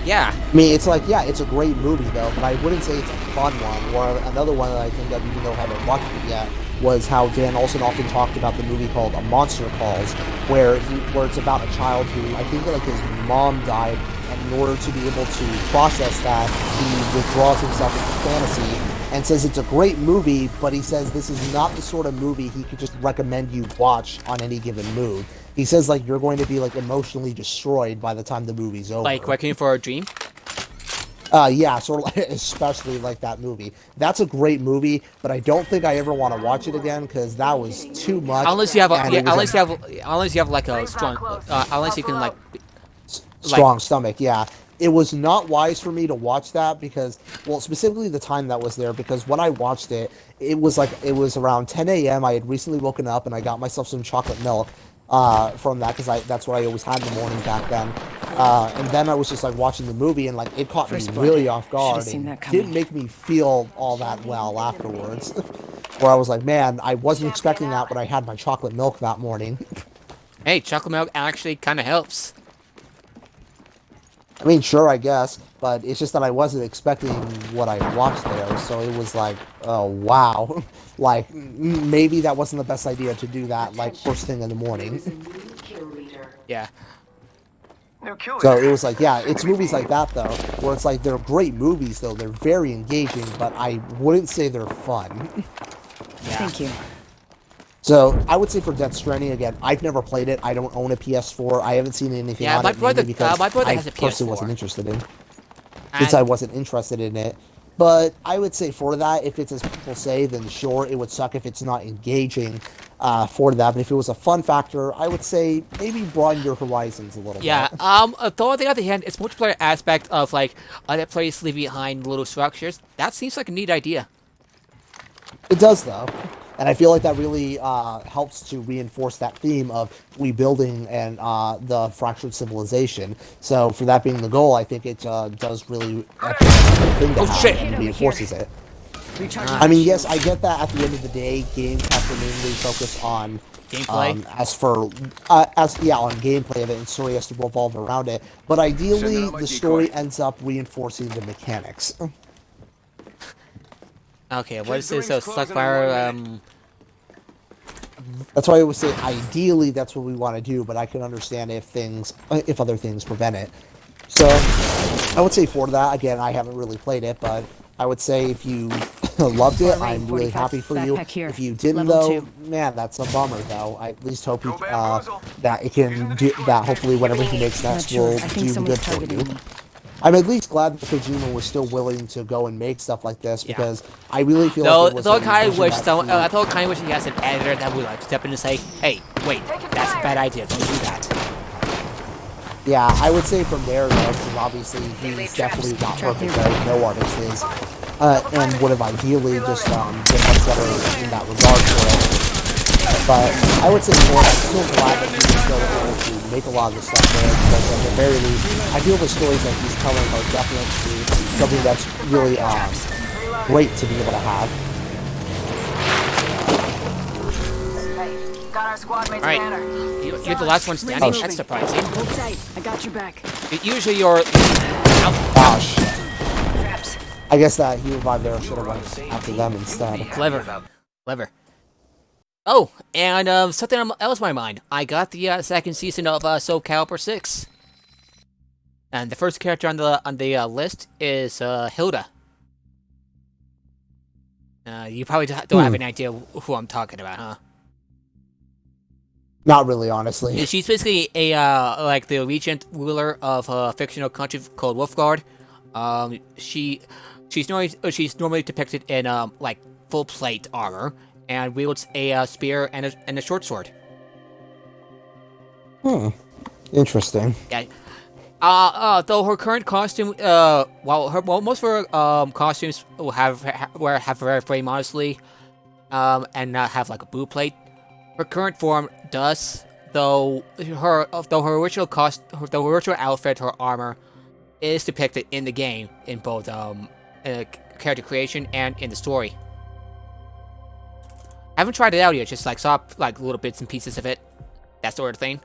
A: yeah.
B: I mean, it's like, yeah, it's a great movie, though, but I wouldn't say it's a fun one. Or another one that I think of, even though I haven't watched it yet, was how Dan Olsen often talked about the movie called A Monster Calls, where it's about a child who, I think like his mom died, and in order to be able to process that, he withdraws himself into fantasy, and says it's a great movie, but he says this is not the sort of movie he could just recommend you watch on any given mood. He says, like, you're going to be, like, emotionally destroyed by the time the movie's over.
A: Like Requiem for a Dream?
B: Yeah, sort of, like, especially like that movie. That's a great movie, but I don't think I ever want to watch it again, because that was too much.
A: Unless you have unless you have like a strong, unless you can like
B: strong stomach. Yeah, it was not wise for me to watch that, because, well, specifically the time that was there, because when I watched it, it was around 10 a.m. I had recently woken up and I got myself some chocolate milk. From that, because that's what I always had in the morning back then, and then I was just like watching the movie, and like it caught me really off guard, and didn't make me feel all that well afterwards. Where I was like, man, I wasn't expecting that when I had my chocolate milk that morning.
A: Hey, chocolate milk actually kind of helps.
B: I mean, sure, I guess, but it's just that I wasn't expecting what I watched there, so it was like, oh, wow. Like, maybe that wasn't the best idea to do that, like, first thing in the morning.
A: Yeah.
B: So it was like, yeah, it's movies like that, though, where it's like, they're great movies, though, they're very engaging, but I wouldn't say they're fun.
A: Yeah.
E: Thank you.
B: So, I would say for Death Stranding, again, I've never played it. I don't own a PS4. I haven't seen anything on it, mainly because
A: my brother
B: I
A: has a
B: personally
A: PS4.
B: wasn't interested in. Since I wasn't interested in it. But I would say for that, if it's as people say, then sure, it would suck if it's not engaging for that. But if it was a fun factor, I would say maybe broaden your horizons a little bit.
A: Yeah, though on the other hand, its multiplayer aspect of, like, other players leaving behind little structures, that seems like a neat idea.
B: It does, though. And I feel like that really helps to reinforce that theme of rebuilding and the fractured civilization. So for that being the goal, I think it does really thing to happen and reinforces it. I mean, yes, I get that at the end of the day, games have to mainly focus on
A: gameplay.
B: On gameplay of it, and story has to revolve around it. But ideally, the story ends up reinforcing the mechanics.
A: Okay, what is this? So, Slugfire,
B: That's why I always say, ideally, that's what we want to do, but I can understand if other things prevent it. So, I would say for that, again, I haven't really played it, but I would say if you loved it, I'm really happy for you. If you didn't, though, man, that's a bummer, though. I at least hope that it can do that. Hopefully, whatever he makes next will do good for you. I'm at least glad that Kojima was still willing to go and make stuff like this, because I really feel like it was
A: I kind of wish he has an editor that would like step in and say, "Hey, wait, that's a bad idea. Don't do that."
B: Yeah, I would say from there, though, because obviously he's definitely not perfect, right? No artist is, and would have ideally just been much better in that regard for it. But I would say for it, I'm still glad that he's still able to make a lot of the stuff there, because at the very least, I feel the stories that he's telling are definitely something that's really great to be able to have.
E: Got our squad mate's
A: Alright.
E: banner.
A: You're the last one standing?
B: Oh,
A: That's surprising.
E: Hold tight. I got your back.
A: Usually you're...
B: Oh shit.
E: Traps.
B: I guess that he revived there should have went after them instead.
A: Clever. Clever. Oh, and something else on my mind. I got the second season of Soul Calibur 6. And the first character on the list is Hilda. You probably don't have an idea who I'm talking about, huh?
B: Not really, honestly.
A: She's basically a like the regent ruler of a fictional country called Wolfguard. She's normally depicted in like full plate armor and wields a spear and a short sword.
B: Interesting.
A: Yeah. Though her current costume, most of her costumes will have very modestly, and not have like a boot plate. Her current form does, though her original outfit, her armor, is depicted in the game in both character creation and in the story. I haven't tried it out yet, just like saw like little bits and pieces of it, that sort of thing.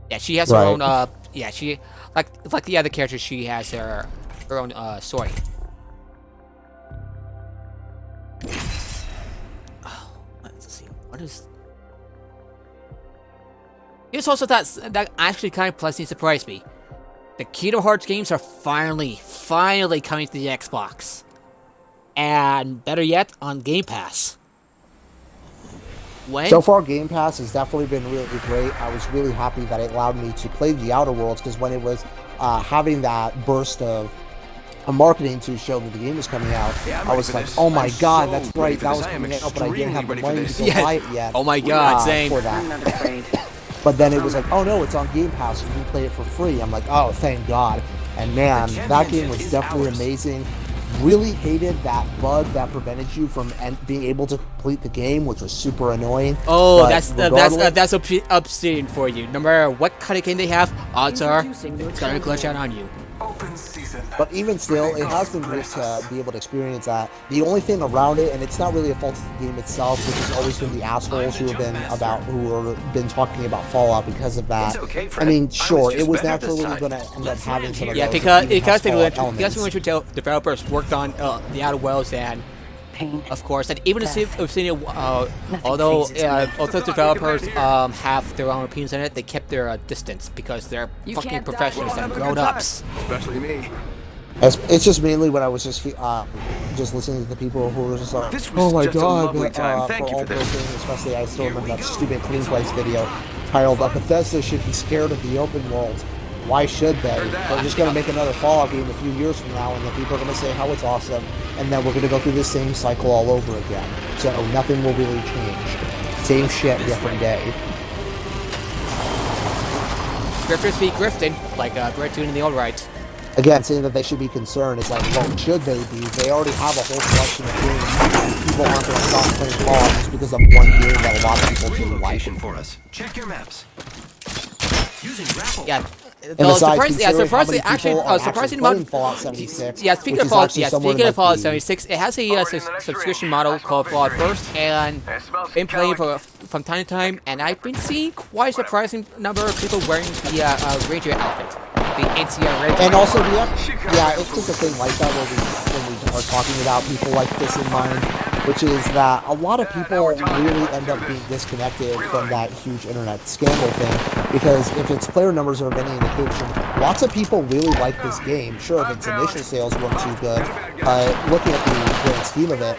A: Yeah, she has her own. Yeah, she like the other characters, she has her own story. What is... Here's also that actually kind of pleasantly surprised me. The Kingdom Hearts games are finally coming to the Xbox. And better yet, on Game Pass. When?
B: So far, Game Pass has definitely been really great. I was really happy that it allowed me to play the Outer Worlds, because when it was having that burst of marketing to show that the game was coming out, I was like, oh my god, that's right, that was coming out, but I didn't have the money to go buy it yet.
A: Oh my god, same.
B: For that.
E: I'm not afraid.
B: But then it was like, oh no, it's on Game Pass, you can play it for free. I'm like, oh, thank god. And man, that game was definitely amazing. Really hated that bug that prevented you from being able to complete the game, which was super annoying.
A: Oh, that's obscene for you. No matter what kind of game they have, odds are it's gonna glitch out on you.
C: Open season.
B: But even still, it has been great to be able to experience that. The only thing around it, and it's not really a fault of the game itself, which has always been the assholes who have been talking about Fallout because of that.
D: Okay,
B: I mean, sure, it was naturally going to end up having some of those
A: because
B: elements.
A: when developers worked on the Outer Worlds, and of course, and even although developers have their own opinions on it, they kept their distance because they're fucking professionals and grown-ups.
C: Especially me.
B: It's just mainly when I was just listening to the people who were just like,
D: This was
B: oh my
D: just a
B: god,
D: lovely time. Thank you for this.
B: Especially I still remember that stupid Clean Place video titled Bethesda should be scared of the open world. Why should they? They're just going to make another Fallout game a few years from now, and then people are going to say how it's awesome, and then we're going to go through the same cycle all over again. So nothing will really change. Same shit, different day.
A: Grifters be grifting, like Brett doing in the old rights.
B: Again, saying that they should be concerned, it's like, well, should they be? They already have a whole collection of games. People aren't going to stop playing Fallout just because of one game that a lot of people didn't like.
D: For us. Check your maps. Using grapple.
A: Yeah.
B: And besides,
A: surprising amount.
B: Fallout 76.
A: Yeah, speaking of Fallout 76, it has a subscription model called Fallout First, and been playing from time to time, and I've been seeing quite a surprising number of people wearing the Ranger outfit, the NCR Ranger.
B: And also, it's just a thing like that when we are talking about people like this in mind, which is that a lot of people really end up being disconnected from that huge internet scandal thing, because if its player numbers are of any indication, lots of people really like this game. Sure, if its initial sales weren't too good, looking at the grand scheme of it,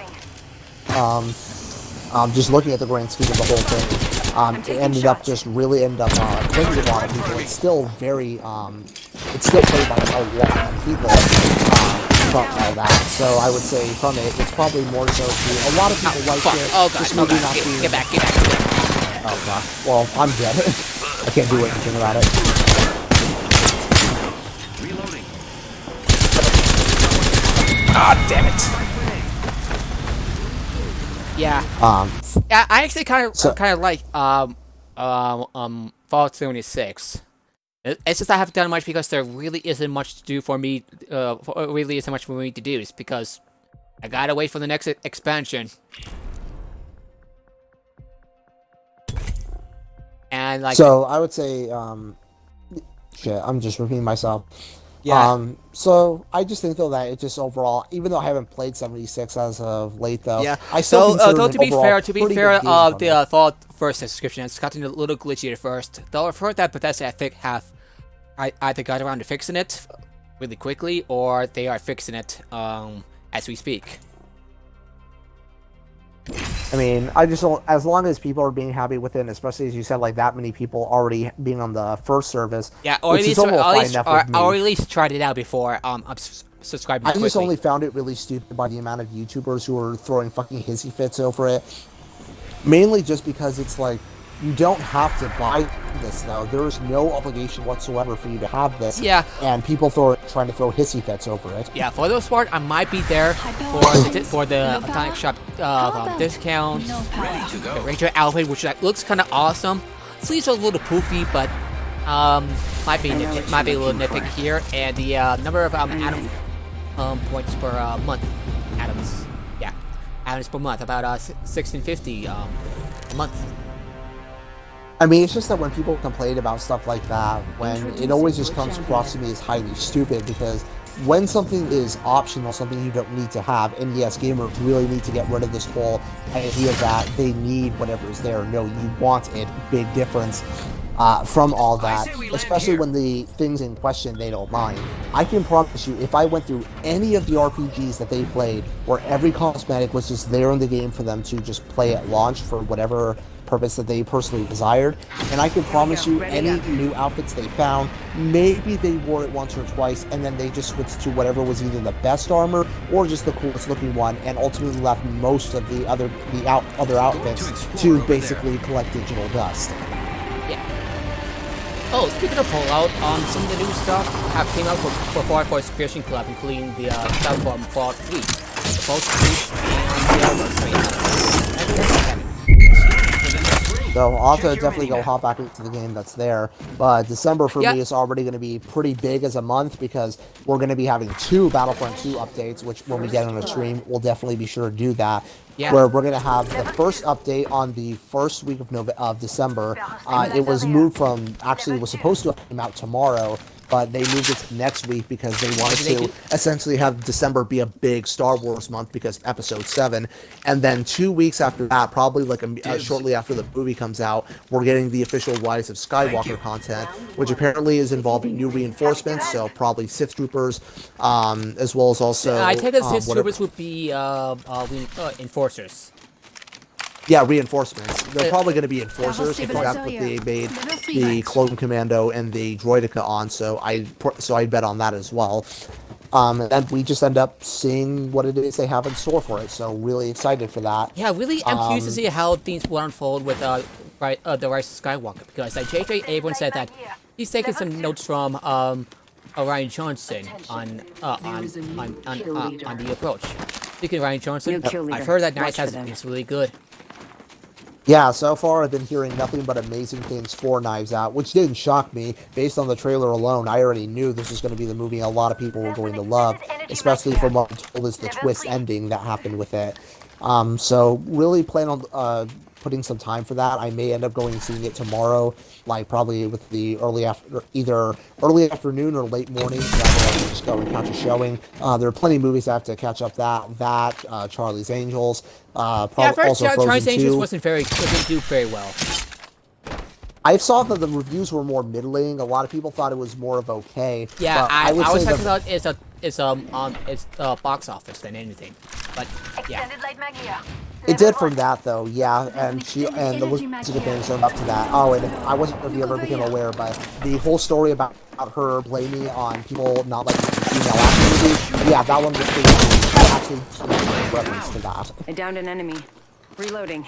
B: just looking at the grand scheme of the whole thing, it ended up clicking a lot of people. It's still very, it's still played by a lot of people. From all that, so I would say from it, it's probably more so to a lot of people like it.
A: Oh god, get back.
B: Oh god. Well, I'm dead. I can't do anything about it.
D: Reloading.
A: Ah, damn it. Yeah. Yeah, I actually kind
B: So-
A: of like Fallout 76. It's just I haven't done much because there really isn't much to do for me. Really isn't much for me to do. It's because I gotta wait for the next expansion. And like,
B: So I would say, shit, I'm just repeating myself.
A: yeah,
B: So I just think though that it just overall, even though I haven't played 76 as of late though,
A: yeah.
B: I still
A: So,
B: consider
A: though
B: it
A: to be
B: overall
A: fair,
B: pretty good game from
A: the
B: it.
A: Fallout first subscription has gotten a little glitchy at first. Though I've heard that Bethesda, I think, have either got around to fixing it really quickly, or they are fixing it as we speak.
B: I mean, I just don't, as long as people are being happy with it, and especially as you said, like that many people already being on the first service.
A: Yeah, or
B: which
A: at
B: is
A: least,
B: overall fine enough with me.
A: or at least tried it out before subscribing
B: I
A: quickly.
B: just only found it really stupid by the amount of YouTubers who are throwing fucking hissy fits over it. Mainly just because it's like, you don't have to buy this though. There is no obligation whatsoever for you to have this.
A: Yeah.
B: And people trying to throw hissy fits over it.
A: Yeah, for the most part, I might be there for the Atomic Shop discounts,
D: Ready to
A: the
D: go.
A: Ranger outfit, which like, looks kind of awesome. Sleeves are a little poofy, but might be a little nitpick here. And the number of atom points per month, atoms per month, about 1650 a month.
B: I mean, it's just that when people complain about stuff like that, when it always just comes across to me as highly stupid, because when something is optional, something you don't need to have, and yes, gamers really need to get rid of this whole idea that they need whatever is there. No, you want it. Big difference from all that, especially when the things in question they don't mind. I can promise you, if I went through any of the RPGs that they played, where every cosmetic was just there in the game for them to just play at launch for whatever purpose that they personally desired, and I can promise you any new outfits they found, maybe they wore it once or twice and then they just switched to whatever was either the best armor or just the coolest looking one, and ultimately left most of the other outfits to basically collect digital dust.
A: Yeah. Oh, speaking of Fallout, some of the new stuff have came out for Fallout 4 Subscription Club, including the stuff from Fallout 3, both Streets, and
B: So I'll have to definitely go hop back into the game that's there. But December for
A: Yeah.
B: me is already going to be pretty big as a month, because we're going to be having 2 Battlefront 2 updates, which when we get on a stream, we'll definitely be sure to do that.
A: Yeah.
B: Where we're going to have the first update on the first week of December. It was moved from, actually it was supposed to come out tomorrow, but they moved it to next week because they wanted to essentially have December be a big Star Wars month because Episode 7. And then 2 weeks after that, probably like shortly after the movie comes out, we're getting the official Rise of Skywalker content, which apparently is involving new reinforcements, so probably Sith Troopers, as well as also...
A: I take it Sith Troopers would be enforcers.
B: Yeah, reinforcements. They're probably going to be enforcers because that's what they made the Clone Commando and the Droideka on. So I bet on that as well. And we just end up seeing what it is they have in store for it. So really excited for that.
A: Yeah, really, I'm curious to see how things will unfold with the Rise of Skywalker, because J.J. Abrams said that he's taking some notes from Ryan Johnson on the approach. Speaking of Ryan Johnson, I've heard that Knights is really good.
B: Yeah, so far I've been hearing nothing but amazing things for Knives Out, which didn't shock me. Based on the trailer alone, I already knew this was going to be the movie a lot of people were going to love, especially from what I'm told is the twist ending that happened with it. So really plan on putting some time for that. I may end up going and seeing it tomorrow, like probably with the either early afternoon or late morning. That way I can just go and catch a showing. There are plenty of movies I have to catch up. That Charlie's Angels.
A: Yeah, I've heard
B: also
A: Charlie's
B: Frozen
A: Angels
B: 2.
A: didn't do very well.
B: I saw that the reviews were more middling. A lot of people thought it was more of okay.
A: Yeah,
B: but
A: I
B: would
A: was
B: say
A: talking
B: that
A: about it's box office than anything. But yeah,
B: it did from that though, yeah. And the Elizabeth fans owned up to that. Oh, and I wasn't sure if you ever became aware, but the whole story about her blaming on people not liking the female acting movie, yeah, that one was actually reference to that.
E: I downed an enemy. Reloading.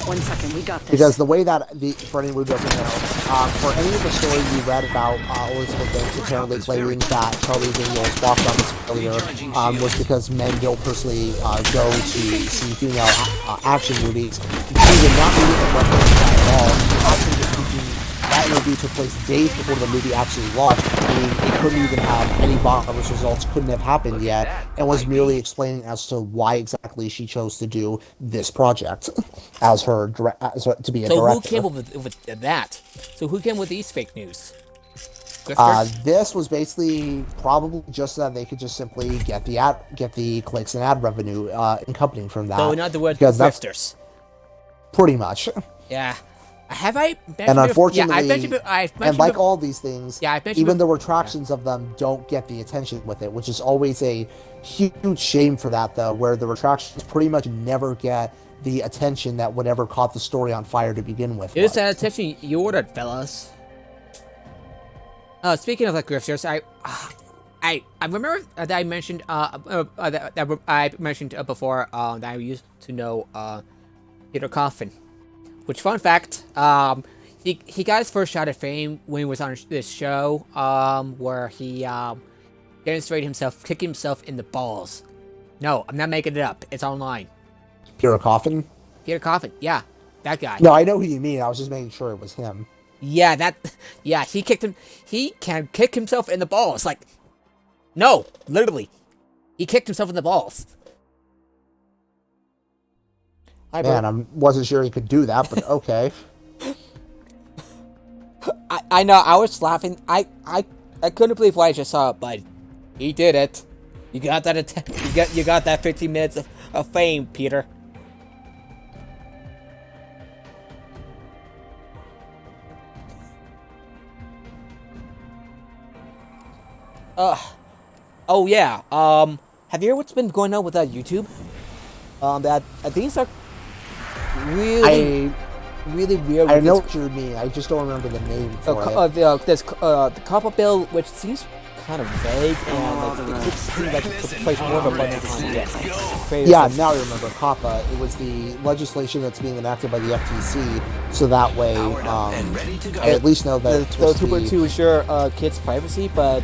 E: 1 second, we got this.
B: Because the way that for anyone who doesn't know, for any of the stories you read about Elizabeth Banks apparently claiming that Charlie Daniels' box office failure was because men don't personally go to see female action movies, she did not really reference that at all. Actually, speaking, that interview took place days before the movie actually launched. I mean, it couldn't even have any box office results, couldn't have happened yet, and was merely explaining as to why exactly she chose to do this project as her to be a
A: So
B: director.
A: who came up with that? So who came with these fake news?
B: This was basically probably just so that they could just simply get the clicks and ad revenue accompanying from that.
A: So in other words,
B: because that's
A: grifters.
B: pretty much.
A: Yeah. Have I mentioned
B: And
A: it?
B: unfortunately,
A: Yeah, I've mentioned
B: and like
A: it-
B: all these things,
A: Yeah, I've mentioned
B: even
A: it-
B: the retractions of them don't get the attention with it, which is always a huge shame for that, though, where the retractions pretty much never get the attention that would ever caught the story on fire to begin with.
A: Here's that attention you ordered, fellas. Speaking of like grifters, I remember that I mentioned that I mentioned before that I used to know Peter Coffin. Which, fun fact, he got his first shot at fame when he was on this show, where he demonstrated himself kicking himself in the balls. No, I'm not making it up. It's online.
B: Peter Coffin?
A: Peter Coffin, yeah, that guy.
B: No, I know who you mean. I was just making sure it was him.
A: Yeah, he kicked him. He can kick himself in the balls. Like, no, literally, he kicked himself in the balls.
B: Man, I wasn't sure he could do that, but okay.
A: I know. I was laughing. I couldn't believe what I just saw, but he did it. You got that. You got that 15 minutes of fame, Peter. Oh yeah. Have you heard what's been going on with YouTube? That things are really weird.
B: I
A: with
B: know
A: this-
B: what you mean. I just don't remember the name for it.
A: the copper bill, which seems kind of vague, and like it seems like it could place more of a button on
B: Yeah, now I remember COPPA. It was the legislation that's being enacted by the FTC, so that way, I at least know that it's supposed to be...
A: to ensure kids' privacy, but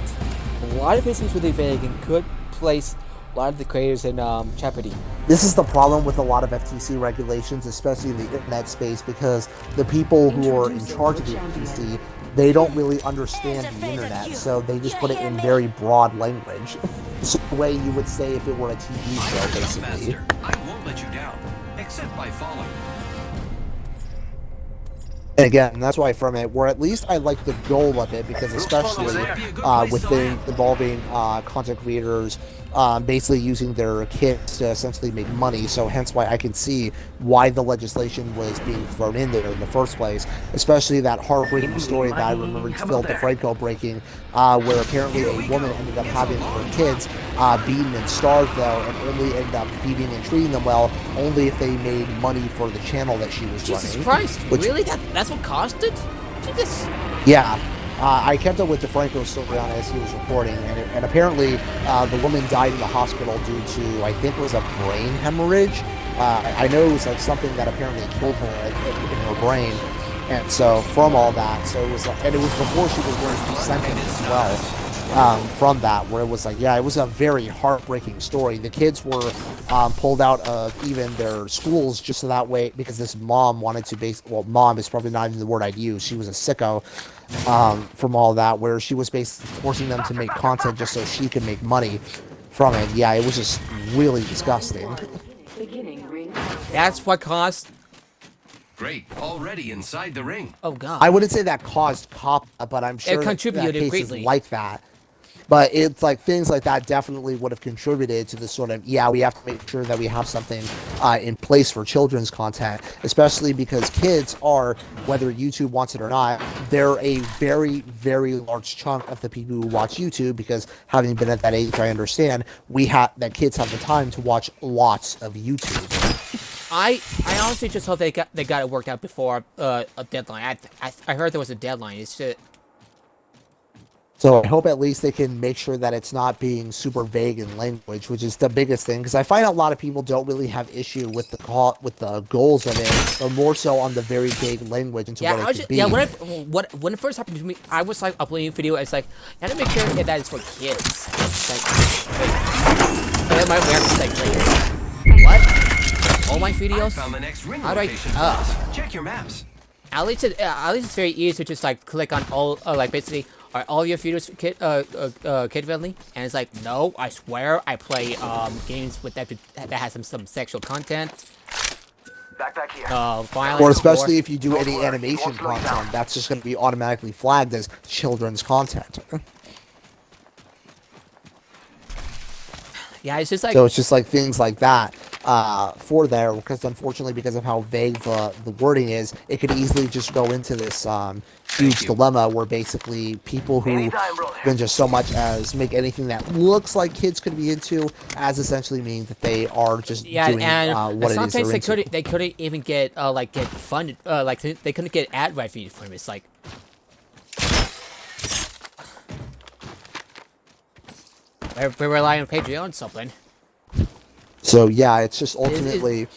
A: a lot of it seems really vague and could place a lot of the creators in jeopardy.
B: This is the problem with a lot of FTC regulations, especially in the internet space, because the people who are in charge of the FTC, they don't really understand the internet, so they just put it in very broad language. It's the way you would say if it were a TV show, basically.
D: I won't let you down, except by following.
B: And again, that's why from it, where at least I like the goal of it, because especially with things involving content creators basically using their kids to essentially make money, so hence why I can see why the legislation was being thrown in there in the first place, especially that heartbreaking story that I remember Phil DeFranco breaking, where apparently a woman ended up having her kids beaten and starved, though, and only ended up feeding and treating them well, only if they made money for the channel that she was running.
A: Jesus Christ! Really? That's what caused it? Jesus.
B: Yeah. I kept up with DeFranco's story on it as he was reporting, and apparently the woman died in the hospital due to, I think it was a brain hemorrhage. I know it was like something that apparently killed her in her brain, and so from all that, so it was like, and it was before she was going to be sentenced as well. From that, where it was like, yeah, it was a very heartbreaking story. The kids were pulled out of even their schools just so that way, because this mom wanted to well, mom is probably not even the word I'd use. She was a sicko from all that, where she was basically forcing them to make content just so she could make money from it. Yeah, it was just really disgusting.
A: That's what caused.
D: Great, already inside the ring.
A: Oh God.
B: I wouldn't say that caused COPPA, but I'm sure
A: It contributed
B: that cases
A: greatly.
B: like that. But it's like things like that definitely would have contributed to this sort of, yeah, we have to make sure that we have something in place for children's content, especially because kids are, whether YouTube wants it or not, they're a very, very large chunk of the people who watch YouTube, because having been at that age, I understand, that kids have the time to watch lots of YouTube.
A: I honestly just hope they got it worked out before a deadline. I heard there was a deadline. It's just,
B: So I hope at least they can make sure that it's not being super vague in language, which is the biggest thing. Because I find a lot of people don't really have issue with the goals of it, but more so on the very vague language into what it could be.
A: Yeah, when it first happened to me, I was like uploading a video. It's like, I gotta make sure that it's for kids. It's like, wait, my reaction like, what? All my videos?
D: Found the next ring
A: How do I?
D: location for us. Check your maps.
A: At least it's very easy to just like click on all like basically are all your videos kid friendly, and it's like, no, I swear I play games with that has some sexual content.
C: Backpack here.
A: Violence,
B: Or especially
A: gore.
B: if you do any animation content, that's just going to be automatically flagged as children's content.
A: Yeah, it's just like
B: So it's just like things like that for there, because unfortunately, because of how vague the wording is, it could easily just go into this huge dilemma where basically people who can just so much as make anything that looks like kids could be into, as essentially meaning that they are just doing
A: and
B: what it is
A: sometimes
B: they're into.
A: they couldn't even get get funded like they couldn't get ad revenue from it. It's like we're relying on Patreon or something.
B: So yeah, it's just ultimately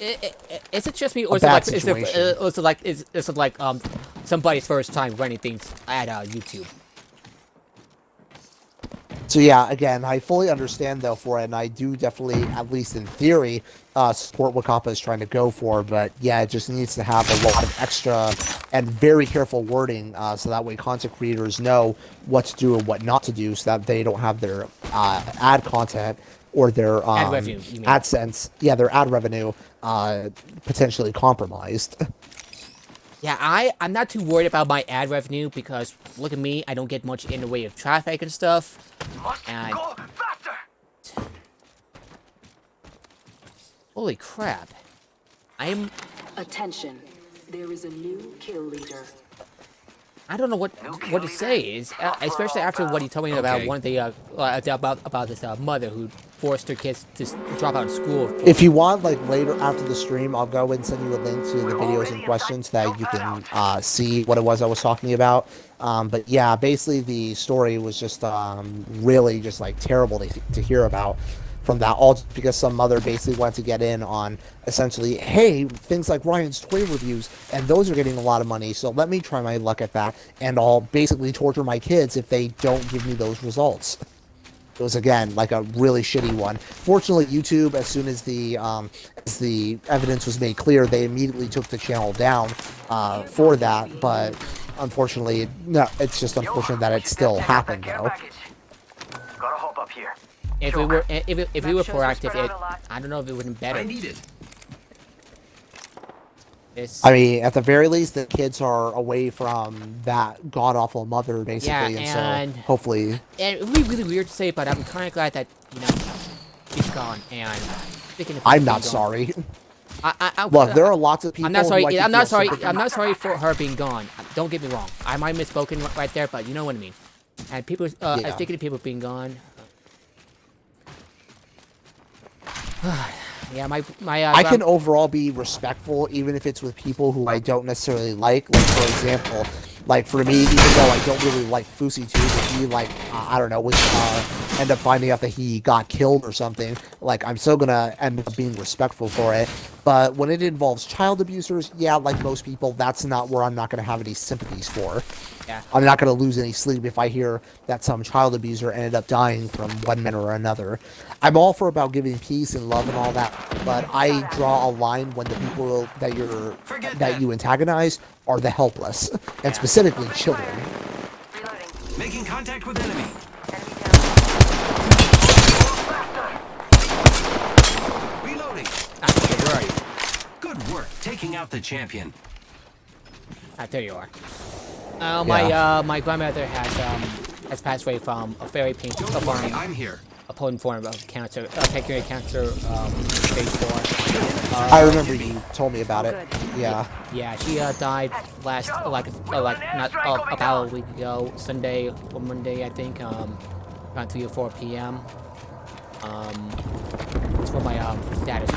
A: Is it just me,
B: a
A: or is it
B: bad
A: like
B: situation.
A: is it like somebody's first time running things at YouTube?
B: So yeah, again, I fully understand though for it, and I do definitely, at least in theory, support what Kappa is trying to go for. But yeah, it just needs to have a lot of extra and very careful wording, so that way content creators know what to do and what not to do, so that they don't have their ad content or their
A: Ad revenue, you mean.
B: AdSense, their ad revenue potentially compromised.
A: Yeah, I'm not too worried about my ad revenue because look at me, I don't get much in the way of traffic and stuff. And
C: Go faster.
A: holy crap,
E: Attention. There is a new kill leader.
A: I don't know what to say. Is especially after what he told me about
D: Okay.
A: one of the about this mother who forced her kids to drop out of school.
B: If you want, like later after the stream, I'll go and send you a link to the videos in question so that you can see what it was I was talking about. But yeah, basically the story was just really just like terrible to hear about from that, all just because some mother basically wanted to get in on essentially, hey, things like Ryan's toy reviews, and those are getting a lot of money, so let me try my luck at that, and I'll basically torture my kids if they don't give me those results. It was, again, like a really shitty one. Fortunately, YouTube, as soon as the evidence was made clear, they immediately took the channel down for that, but unfortunately, no, it's just unfortunate that it still happened, though.
C: Gotta hop up here.
A: If we were proactive, I don't know if it would have been better.
D: I need it.
B: I mean, at the very least, the kids are away from that god-awful mother, basically,
A: and
B: so hopefully...
A: And it would be really weird to say, but I'm kind of glad that, she's gone, and...
B: I'm not sorry.
A: I
B: Look, there are lots of people
A: I'm not sorry,
B: who like to
A: I'm not
B: feel
A: sorry,
B: sympathy.
A: I'm not sorry for her being gone. Don't get me wrong. I might have misspoken right there, but you know what I mean. And people,
B: Yeah.
A: speaking of people being gone... yeah,
B: I can overall be respectful, even if it's with people who I don't necessarily like. Like, for example, like for me, even though I don't really like Fusi too, if he like, I don't know, end up finding out that he got killed or something, like I'm still gonna end up being respectful for it. But when it involves child abusers, yeah, like most people, that's not where I'm not gonna have any sympathies for.
A: Yeah.
B: I'm not gonna lose any sleep if I hear that some child abuser ended up dying from one manner or another. I'm all for about giving peace and love and all that, but I draw a line when the people that you antagonize are the helpless, and specifically children.
D: Making contact with enemy. Reloading.
A: where are you?
D: Good work taking out the champion.
A: There you are.
B: Yeah.
A: My grandmother has passed away from a very painful,
D: Don't worry, I'm here.
A: a potent form of cancer, pancreatic cancer, stage 4.
B: I remember you told me about it. Yeah.
A: Yeah, she died last not about a week ago, Sunday or Monday, I think, around 3 or 4 p.m. It's what my dad is.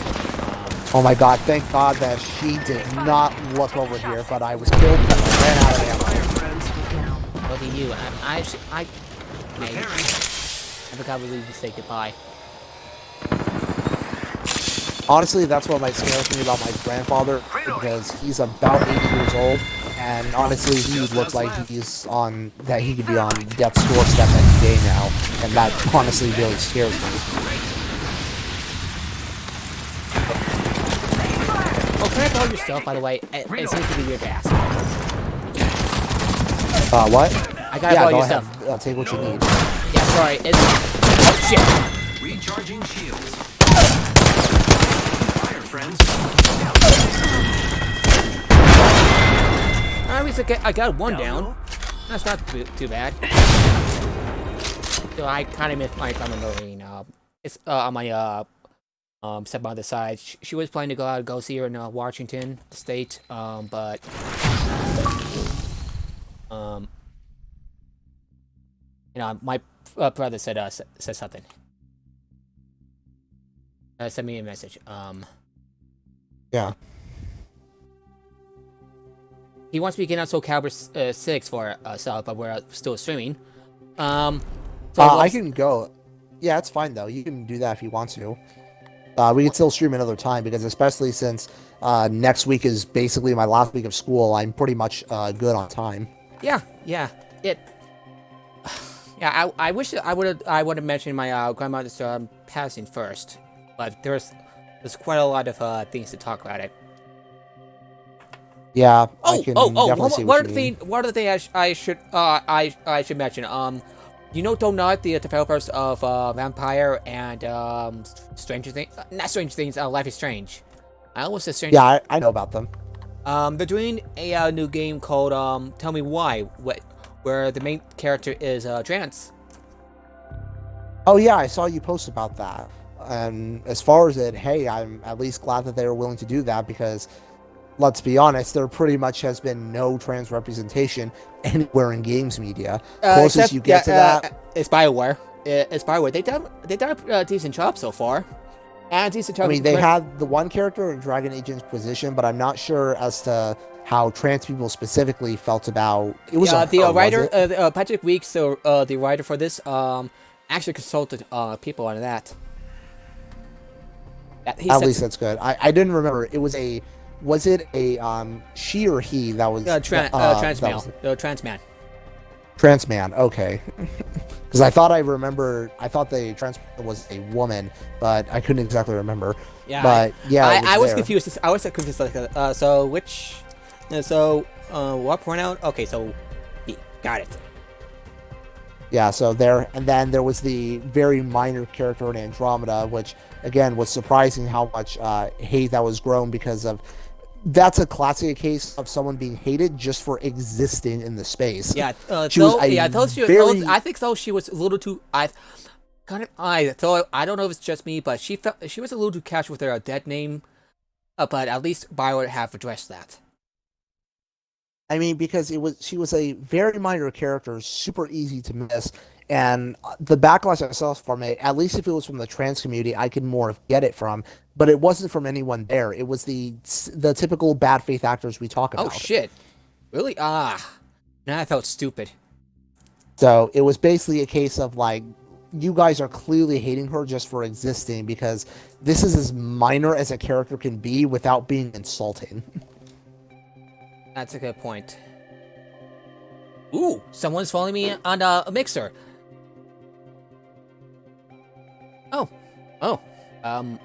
B: Oh my god, thank god that she did not look over here, but I was killed because I ran out of ammo.
D: Fire, friends.
A: Look at you.
D: Repairing.
A: I forgot we need to say goodbye.
B: Honestly, that's what might scare me about my grandfather, because he's about 80 years old, and honestly, he looks like he's on, that he could be on death's doorstep any day now, and that honestly really scares me.
A: Oh, can I borrow your stuff, by the way? It seems to be your gas.
B: What?
A: I gotta borrow
B: go
A: your
B: ahead.
A: stuff.
B: Take what you need.
A: Yeah, sorry. It's... Oh, shit!
D: Recharging shields. Fire, friends.
A: At least I got one down. That's not too bad. So I kind of missed my Mandalorian. It's on my stepmother's side. She was planning to go see her in Washington State, but you know, my brother said something. Sent me a message.
B: Yeah.
A: He wants me to get on Soul Calibur 6 for stuff, but we're still streaming. So
B: I can go. Yeah, it's fine though. You can do that if you want to. We can still stream another time, because especially since next week is basically my last week of school, I'm pretty much good on time.
A: Yeah. I wish I would have mentioned my grandmother's passing first, but there's quite a lot of things to talk about it.
B: Yeah. I can definitely see what you mean.
A: One other thing I should mention. You know, Donut, the developers of Vampire and Stranger Things, not Stranger Things, Life is Strange. I almost said Stranger.
B: Yeah, I know about them.
A: They're doing a new game called Tell Me Why, where the main character is trans.
B: Oh yeah, I saw you post about that. And as far as it, hey, I'm at least glad that they were willing to do that, because let's be honest, there pretty much has been no trans representation anywhere in games media. Closest you get to that,
A: it's BioWare. It's BioWare. They done a decent job so far. And decent job.
B: I mean, they had the one character in Dragon Age Inquisition, but I'm not sure as to how trans people specifically felt about it. Was
A: the writer, Patrick Weeks, the writer for this, actually consulted people on that.
B: At least that's good. I didn't remember. Was it a she or he that was
A: trans male? Trans man.
B: Trans man. Okay. Because I thought the trans was a woman, but I couldn't exactly remember.
A: Yeah.
B: But yeah,
A: I was confused. I was confused. So which? What pronoun? Okay, so he got it.
B: Yeah. So there, and then there was the very minor character in Andromeda, which again was surprising how much hate that was grown because of. That's a classic case of someone being hated just for existing in the space.
A: Yeah,
B: I
A: think though she was a little too. I don't know if it's just me, but she was a little too casual with her dead name. But at least BioWare have addressed that.
B: I mean, because she was a very minor character, super easy to miss, and the backlash I saw from it, at least if it was from the trans community, I could more get it from. But it wasn't from anyone there. It was the typical bad faith actors we talk about.
A: Oh shit! Really? Now I felt stupid.
B: So it was basically a case of like, you guys are clearly hating her just for existing, because this is as minor as a character can be without being insulting.
A: That's a good point. Ooh, someone's following me on a mixer.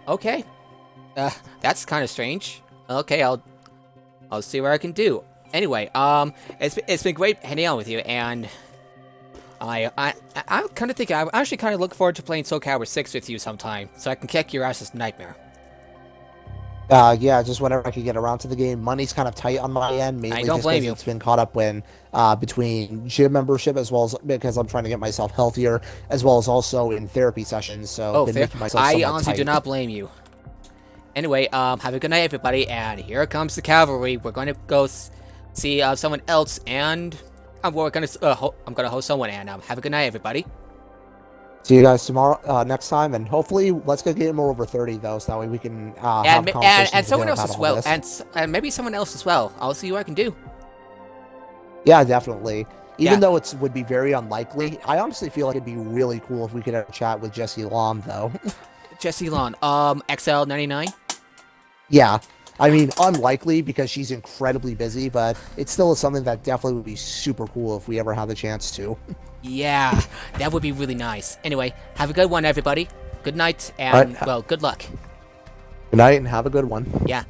A: Okay. That's kind of strange. Okay, I'll see what I can do. Anyway, it's been great hanging out with you, and I kind of think I actually kind of look forward to playing Soul Calibur 6 with you sometime, so I can kick your ass's nightmare.
B: Yeah, just whenever I could get around to the game. Money's kind of tight on my end, mainly
A: I don't
B: just
A: blame
B: because
A: you.
B: it's been caught up when between gym membership, as well as because I'm trying to get myself healthier, as well as also in therapy sessions. So been making myself
A: I
B: somewhat
A: honestly
B: tight.
A: do not blame you. Anyway, have a good night, everybody, and here comes the cavalry. We're going to go see someone else, and I'm gonna host someone, and have a good night, everybody.
B: See you guys tomorrow, next time, and hopefully let's get Gamer over 30 though, so that way we can have conversations
A: and someone
B: again
A: else
B: about
A: as
B: all
A: well,
B: this.
A: and maybe someone else as well. I'll see what I can do.
B: Yeah, definitely. Even
A: Yeah.
B: though it would be very unlikely, I honestly feel like it'd be really cool if we could have a chat with Jesse Lom, though.
A: Jesse Lon, XL99.
B: Yeah. I mean, unlikely because she's incredibly busy, but it still is something that definitely would be super cool if we ever have the chance to.
A: Yeah, that would be really nice. Anyway, have a good one, everybody. Good night, and,
B: Alright.
A: well, good luck.
B: Good night and have a good one.
A: Yeah.